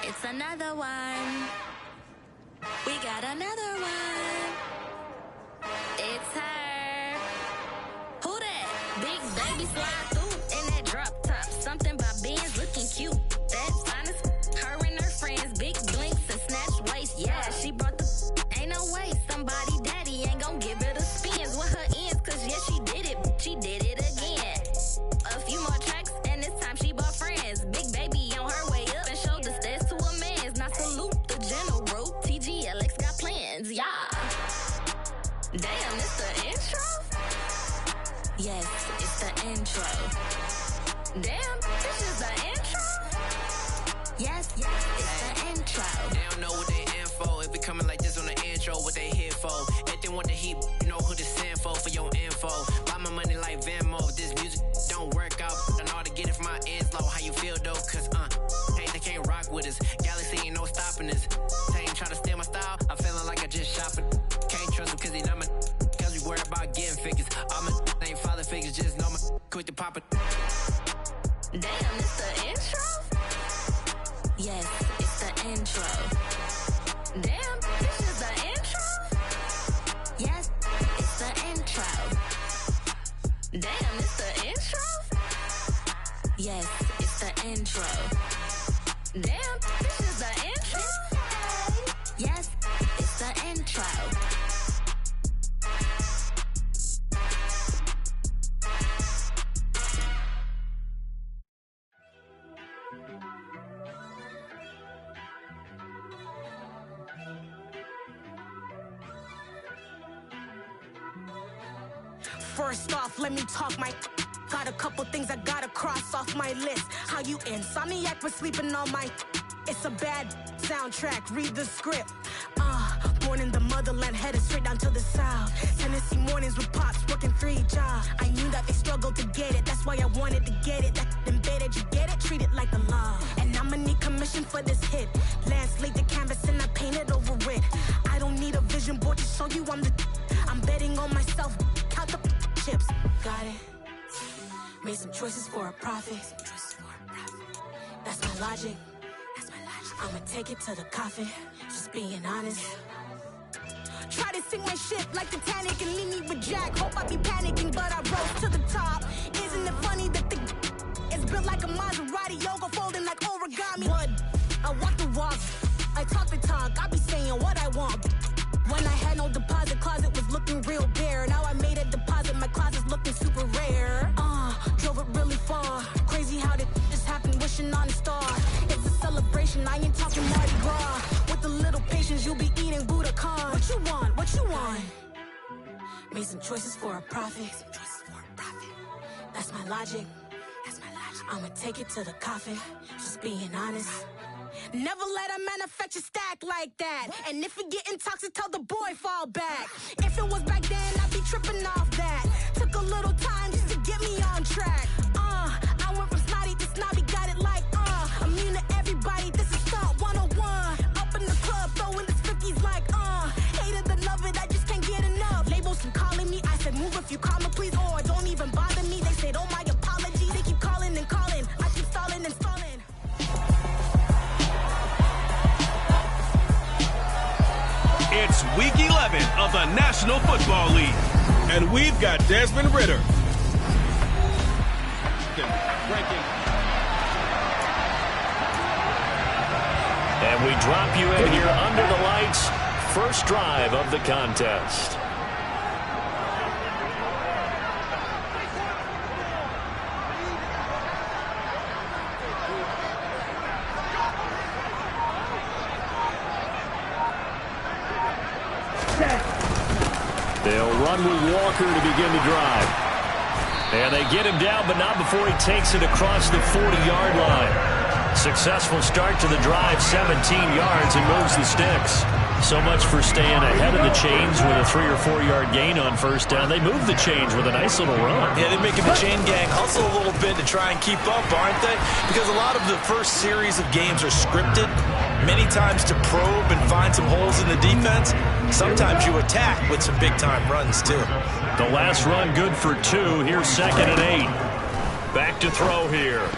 It's another one. We got another one. It's her. Who that? Big baby slide through in that drop top. Something about being looking cute. That's honest. Her and her friends, big blinks and snatch waist. Yeah, she brought the. Ain't no way somebody daddy ain't gon' give it a spins with her ends. Cause yeah, she did it. She did it again. A few more tracks and this time she bought friends. Big baby on her way up and showed the stairs to a man's. Now salute the general. TGLX got plans. Yeah. Damn, it's the intro? Yes, it's the intro. Damn, this is the intro? Yes, it's the intro. They don't know what they in for. If we coming like this on the intro, what they here for? If they want the heat, you know who to send for your info. Buy my money like Venmo. If this music don't work out, I know how to get it from my ends low. How you feel though? Cause hey, they can't rock with us. Galaxy ain't no stopping us. They ain't try to steal my style. I'm feeling like I just shopping. Can't trust him cause he not my. Cause we worried about getting figures. All my ain't father figures, just know my quick to pop it. Damn, it's the intro? Yes, it's the intro. Damn, this is the intro? Yes, it's the intro. Damn, it's the intro? Yes, it's the intro. Damn, this is the intro? Yes, it's the intro. First off, let me talk my. Got a couple things I gotta cross off my list. How you insomniac for sleeping on my. It's a bad soundtrack, read the script. Born in the motherland, headed straight down to the south. Tennessee mornings with pops, working 3 jobs. I knew that they struggled to get it, that's why I wanted to get it. That embedded, you get it, treat it like the law. And I'ma need commission for this hit. Lance laid the canvas and I painted over it. I don't need a vision board to show you I'm the. I'm betting on myself, count the chips. Got it. Made some choices for a profit. That's my logic. I'ma take it to the coffin, just being honest. Try to sing my shit like Titanic and leave me with Jack. Hope I be panicking, but I rose to the top. Isn't it funny that the is built like a Maserati, yoga folding like origami? What? I walk the walk, I talk the talk, I be saying what I want. When I had no deposit, closet was looking real bare. Now I made a deposit, my closet's looking super rare. Drove it really far. Crazy how did this happen, wishing on a star. It's a celebration, I ain't talking Mardi Gras. With a little patience, you'll be eating Budokan. What you want? What you want? Made some choices for a profit. That's my logic. I'ma take it to the coffin, just being honest. Never let a manufacture stack like that. And if it getting toxic, tell the boy fall back. If it was back then, If you call me, please, or don't even bother me. They said, oh, my apology. They keep calling and calling. I keep stalling and stalling. It's Week 11 of the National Football League. And we've got Desmond Ridder. And we drop you in here under the lights. First drive of the contest. They'll run with Walker to begin the drive. And they get him down, but not before he takes it across the 40-yard line. Successful start to the drive, 17 yards, and moves the sticks. So much for staying ahead of the chains with a 3 or 4 yard gain on first down. They move the chains with a nice little run. Yeah, they're making the chain gang hustle a little bit to try and keep up, aren't they? Because a lot of the first series of games are scripted, many times to probe and find some holes in the defense. Sometimes you attack with some big-time runs, too. The last run good for 2. Here's 2nd and 8. Back to throw here.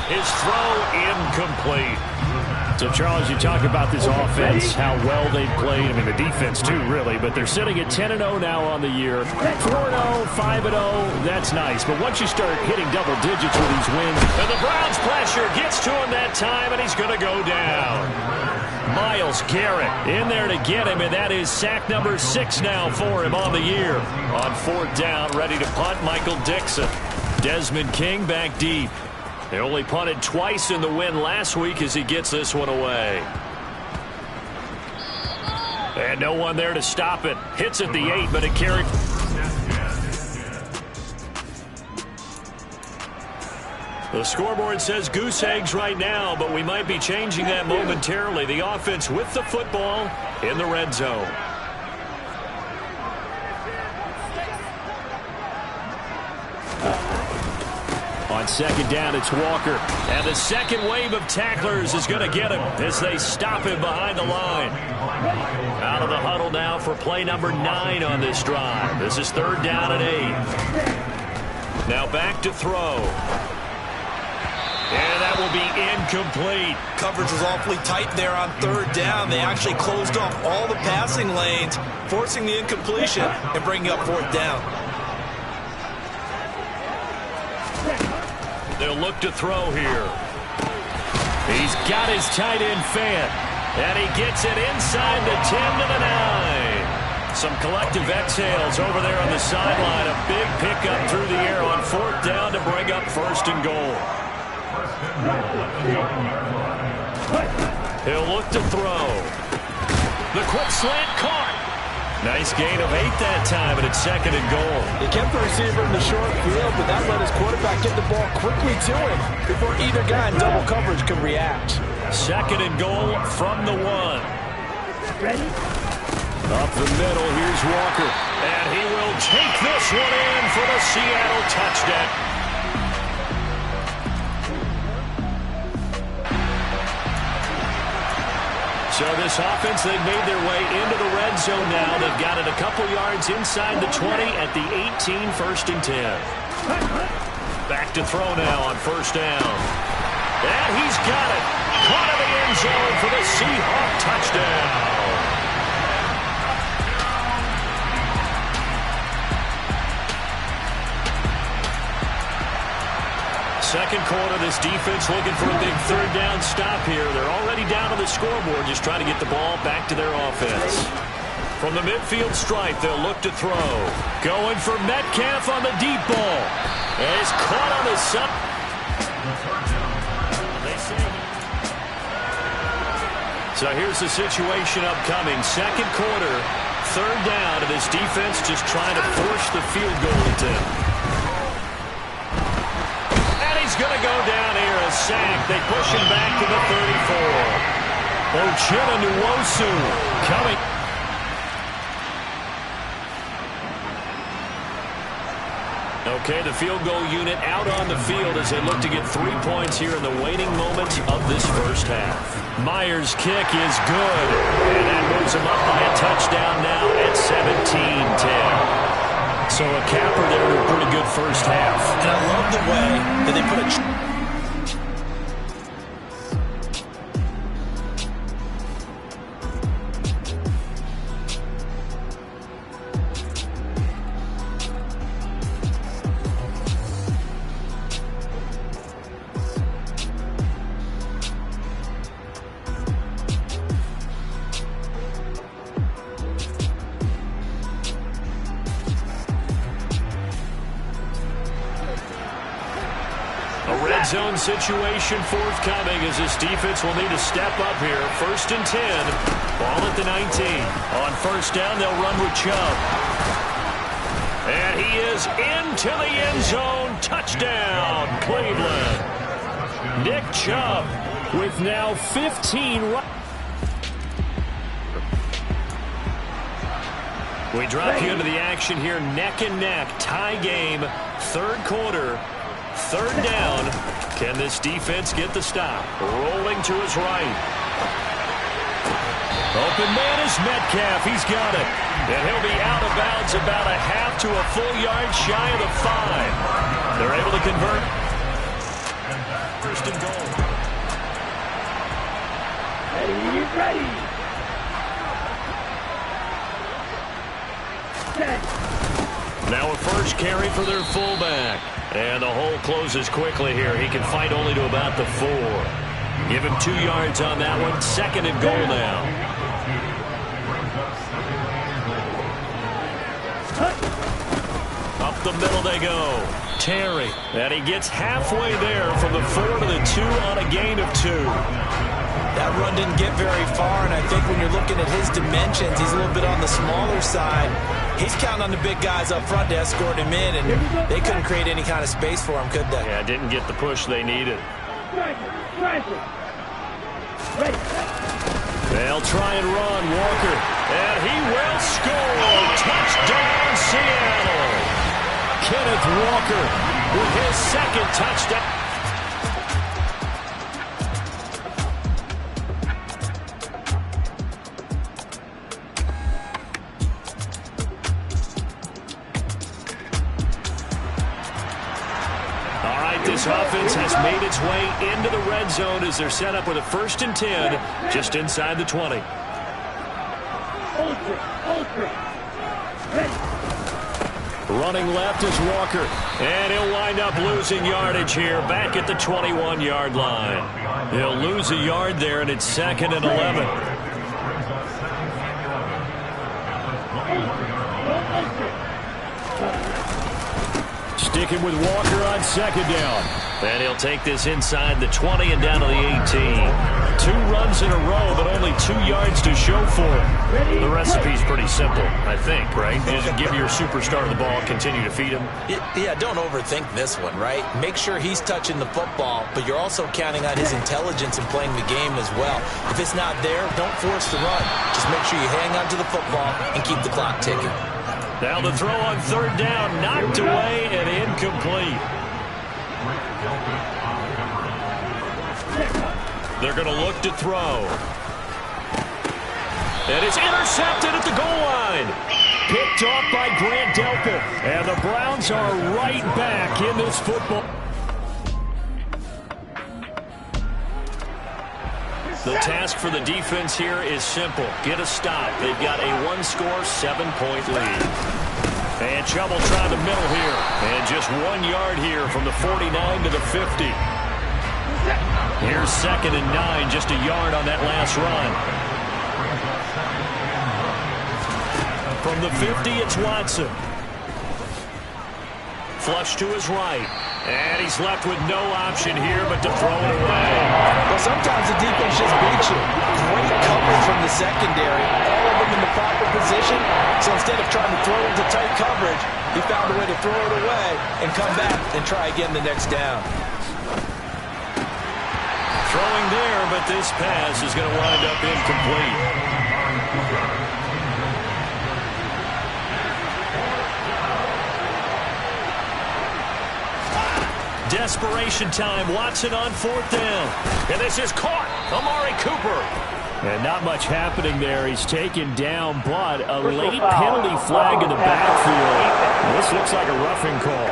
His throw incomplete. So, Charles, you talk about this offense, how well they've played. I mean, the defense, too, really. But they're sitting at 10-0 now on the year. 4-0, 5-0, that's nice. But once you start hitting double digits with these wins, and the Browns' pressure gets to him that time, and he's going to go down. Myles Garrett in there to get him, and that is sack number 6 now for him on the year. On 4th down, ready to punt, Michael Dixon. Desmond King back deep. They only punted twice in the win last week as he gets this one away. And no one there to stop it. Hits at the 8, but it carried. The scoreboard says goose eggs right now, but we might be changing that momentarily. The offense with the football in the red zone. On 2nd down, it's Walker. And the second wave of tacklers is going to get him as they stop him behind the line. Out of the huddle now for play number 9 on this drive. This is 3rd down and 8. Now back to throw. And that will be incomplete. Coverage was awfully tight there on 3rd down. They actually closed off all the passing lanes, forcing the incompletion and bringing up 4th down. They'll look to throw here. He's got his tight end fan. And he gets it inside the 10 to the 9. Some collective exhales over there on the sideline. A big pickup through the air on 4th down to bring up 1st and goal. He'll look to throw. The quick slant caught. Nice gain of 8 that time, and it's 2nd and goal. He kept the receiver in the short field, but that let his quarterback get the ball quickly to him before either guy in double coverage could react. 2nd and goal from the 1. Ready? Up the middle, here's Walker. And he will take this one in for the Seattle touchdown. So this offense, they've made their way into the red zone now. They've got it a couple yards inside the 20 at the 18, 1st and 10. Back to throw now on 1st down. And he's got it. Caught in the end zone for the Seahawk touchdown. Second quarter, this defense looking for a big 3rd down stop here. They're already down on the scoreboard, just trying to get the ball back to their offense. From the midfield stripe, they'll look to throw. Going for Metcalf on the deep ball. And he's caught on the sub. So here's the situation upcoming. Second quarter, 3rd down, and this defense just trying to force the field goal attempt. Going to go down here, a sack. They push him back to the 34. Uchenna Nwosu coming. Okay, the field goal unit out on the field as they look to get 3 points here in the waning moments of this first half. Myers' kick is good, and that moves him up by a touchdown now at 17-10. So a capper there to a pretty good first half. And I love the way that they put a... Zone situation forthcoming as this defense will need to step up here. 1st and 10. Ball at the 19. On 1st down, they'll run with Chubb. And he is into the end zone. Touchdown, Cleveland. Nick Chubb with now 15. We drop you into the action here, neck and neck. Tie game, 3rd quarter. 3rd down. Can this defense get the stop? Rolling to his right. Open man is Metcalf. He's got it. And he'll be out of bounds about a half to a full yard shy of the 5. They're able to convert. 1st and goal. Ready. Now a first carry for their fullback. And the hole closes quickly here. He can fight only to about the 4. Give him 2 yards on that one. 2nd and goal now. Up the middle they go. Terry. And he gets halfway there from the 4 to the 2 on a gain of 2. That run didn't get very far, and I think when you're looking at his dimensions, he's a little bit on the smaller side. He's counting on the big guys up front to escort him in, and they couldn't create any kind of space for him, could they? Yeah, didn't get the push they needed. They'll try and run, Walker. And he will score. Touchdown, Seattle. Kenneth Walker with his 2nd touchdown. This offense has made its way into the red zone as they're set up with a 1st and 10 just inside the 20. Running left is Walker, and he'll wind up losing yardage here back at the 21-yard line. He'll lose a yard there, and it's 2nd and 11. Sticking with Walker on 2nd down. And he'll take this inside the 20 and down to the 18. 2 runs in a row, but only 2 yards to show for it. The recipe's pretty simple, I think, right? You just give your superstar the ball, continue to feed him. Yeah, don't overthink this one, right? Make sure he's touching the football, but you're also counting on his intelligence in playing the game as well. If it's not there, don't force the run. Just make sure you hang on to the football and keep the clock ticking. Now the throw on 3rd down, knocked away and incomplete. They're going to look to throw. And it's intercepted at the goal line. Picked off by Grant Delpit. And the Browns are right back in this football. The task for the defense here is simple. Get a stop. They've got a 1-score, 7-point lead. And Chubb will try the middle here. And just 1 yard here from the 49 to the 50. Here's 2nd and 9, just a yard on that last run. From the 50, it's Watson. Flush to his right. And he's left with no option here but to throw it away. Well, sometimes the defense just beats you. Great coverage from the secondary. All of them in the proper position. So instead of trying to throw into tight coverage, he found a way to throw it away and come back and try again the next down. Throwing there, but this pass is going to wind up incomplete. Desperation time. Watson on 4th down. And this is caught. Amari Cooper. And not much happening there. He's taken down, but a late penalty flag in the backfield. This looks like a roughing call.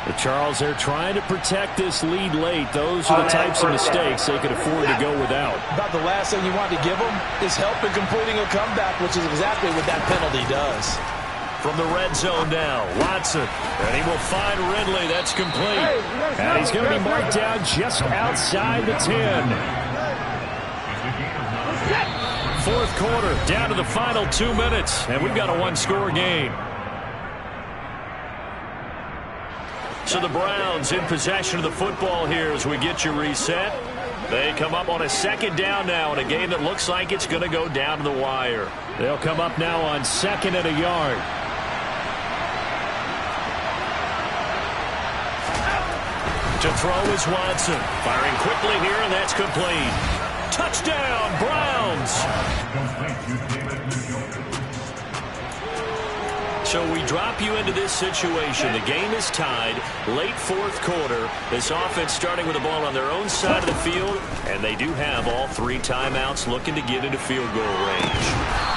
The Charles, they're trying to protect this lead late. Those are the types of mistakes they could afford to go without. About the last thing you want to give them is help in completing a comeback, which is exactly what that penalty does. From the red zone now, Watson, and he will find Ridley. That's complete. And he's going to be marked down just outside the 10. Fourth quarter, down to the final 2 minutes, and we've got a one-score game. So the Browns in possession of the football here as we get you reset. They come up on a second down now in a game that looks like it's going to go down to the wire. They'll come up now on second and a yard. To throw is Watson. Firing quickly here, and that's complete. Touchdown, Browns! So we drop you into this situation. The game is tied. Late fourth quarter. This offense starting with the ball on their own side of the field, and they do have all 3 timeouts looking to get into field goal range.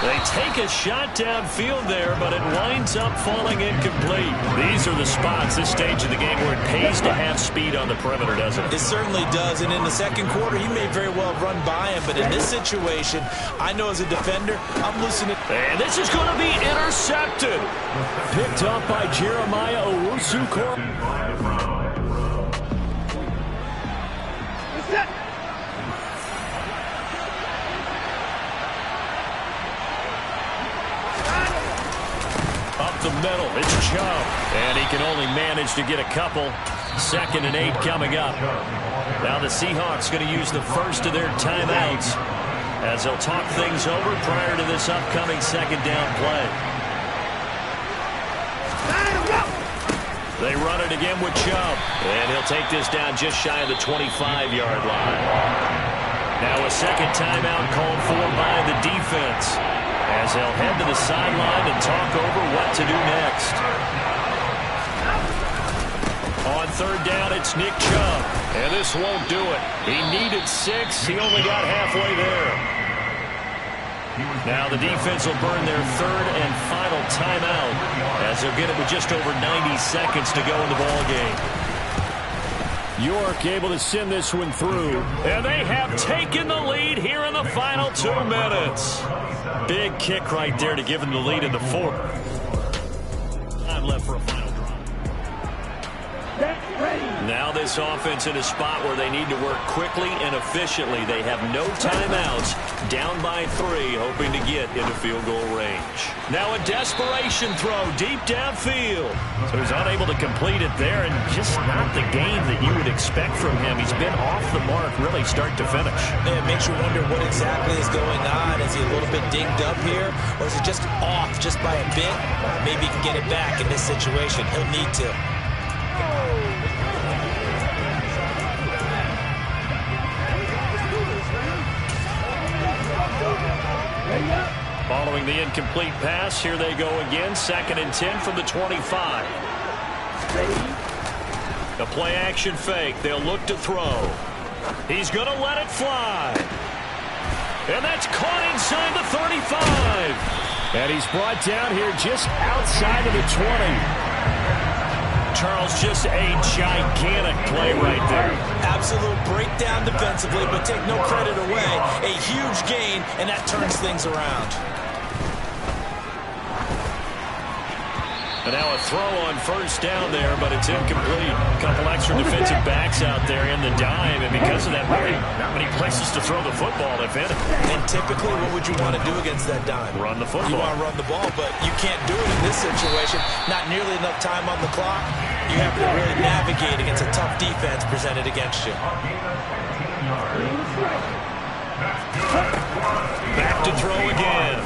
They take a shot downfield there, but it winds up falling incomplete. These are the spots, this stage of the game, where it pays to have speed on the perimeter, doesn't it? It certainly does, and in the second quarter, he may very well run by him, but in this situation, I know as a defender, I'm loosening. And this is going to be intercepted. Picked up by Jeremiah Owusu-Koramoah. Up the middle, it's Chubb. And he can only manage to get a couple. 2nd and 8 coming up. Now the Seahawks going to use the first of their timeouts as they'll talk things over prior to this upcoming second down play. They run it again with Chubb. And he'll take this down just shy of the 25-yard line. Now a second timeout called for by the defense as they'll head to the sideline and talk over what to do next. On third down, it's Nick Chubb. And this won't do it. He needed 6. He only got halfway there. Now the defense will burn their third and final timeout as they'll get it with just over 90 seconds to go in the ball game. York able to send this one through. And they have taken the lead here in the final 2 minutes. Big kick right there to give them the lead in the fourth. Time left for a final drive. Now this offense in a spot where they need to work quickly and efficiently. They have no timeouts, down by 3, hoping to get into field goal range. Now a desperation throw deep downfield. So he's unable to complete it there, and just not the game that you would expect from him. He's been off the mark really start to finish. It makes you wonder what exactly is going on. Is he a little bit dinged up here, or is it just off just by a bit? Maybe he can get it back in this situation. He'll need to. Following the incomplete pass, here they go again. 2nd and 10 from the 25. The play action fake. They'll look to throw. He's going to let it fly. And that's caught inside the 35. And he's brought down here just outside of the 20. Charles, just a gigantic play right there. Absolute breakdown defensively, but take no credit away. A huge gain, and that turns things around. And now a throw on first down there, but it's incomplete. A couple extra defensive backs out there in the dime, and because of that, not many places to throw the football, if any. And typically, what would you want to do against that dime? Run the football. You want to run the ball, but you can't do it in this situation. Not nearly enough time on the clock. You have to really navigate against a tough defense presented against you. Back to throw again.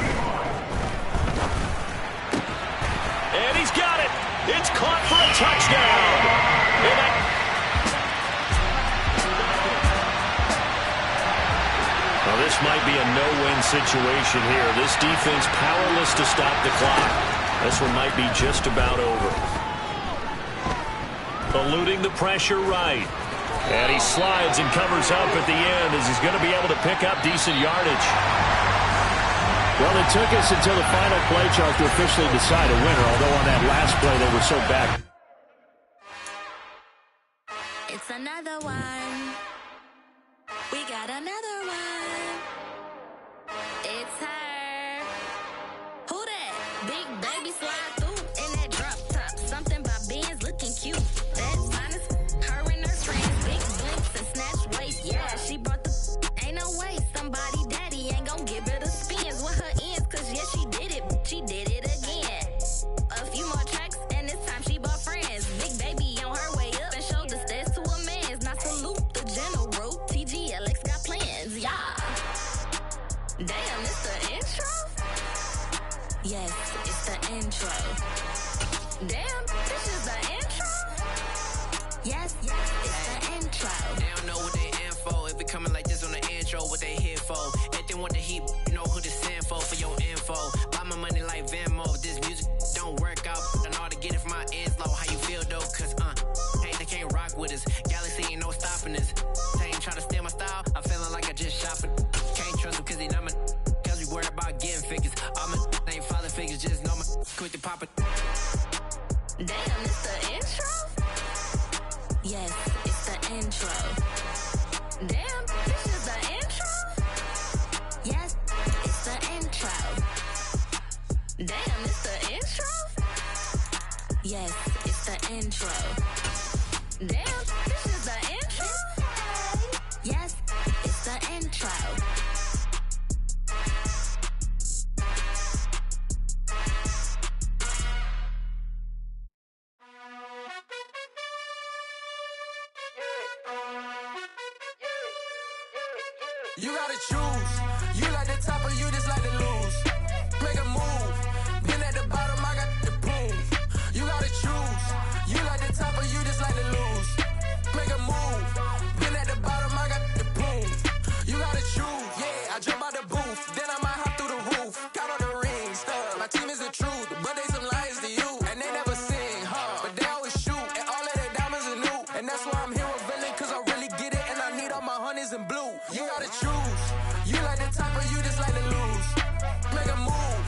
And he's got it. It's caught for a touchdown. Well, this might be a no-win situation here. This defense powerless to stop the clock. This one might be just about over. Eluding the pressure right. And he slides and covers up at the end as he's going to be able to pick up decent yardage. Well, it took us until the final play, Charles, to officially decide a winner, although on that last play they were so back. It's another one. We got another one. It's her. Who that? Big baby slide through in that drop top. Something by Benz looking cute. That's fine as her and her friends. Big blinks and snatch waist. Yeah, she brought the ain't no way. Somebody daddy ain't gon' give her the spins with her ends. Cause yeah, she did it. She did it again. A few more tracks and this time she bought friends. Big baby on her way up and showed the stairs to a man's. Not salute the general. TGLX got plans. Yeah. Damn, it's the intro? Yes, it's the intro. Damn, this is the intro? Yes, it's the intro. They don't know what they in for. It be coming like this on the intro, what they here for. If they want the heat, you know who to send for your info. Buy my money like Venmo. This music don't work out. I know how to get it from my ends low. How you feel though? Cause, hey, they can't rock with us. Galaxy ain't no stopping us. They ain't try to steal my style. I'm feeling like I just shopping. Can't trust them cause they not my. Cause we worried about getting figures. All my ain't father figures. Just know my quick to pop it. Damn, it's the intro? Yes, it's the intro. Damn, this is the intro? Yes, it's the intro. Damn, it's the intro? Yes, it's the intro. Damn, this is the intro? Yes, it's the intro. You gotta choose. You like the top or you just like to lose. Make a move. Been at the bottom, I got the boom. You gotta choose. You like the top or you just like to lose. Make a move. Been at the bottom, I got the boom. You gotta choose. Yeah, I jump out the booth. Then I might hop through the roof. Count on the rings. My team is the truth, but they some liars to you. And they never sing, but they always shoot. And all of their diamonds are new. And that's why I'm here with Villain, cause I really get it. And I need all my honeys in blue. You gotta choose. You like the top or you just like to lose. Make a move.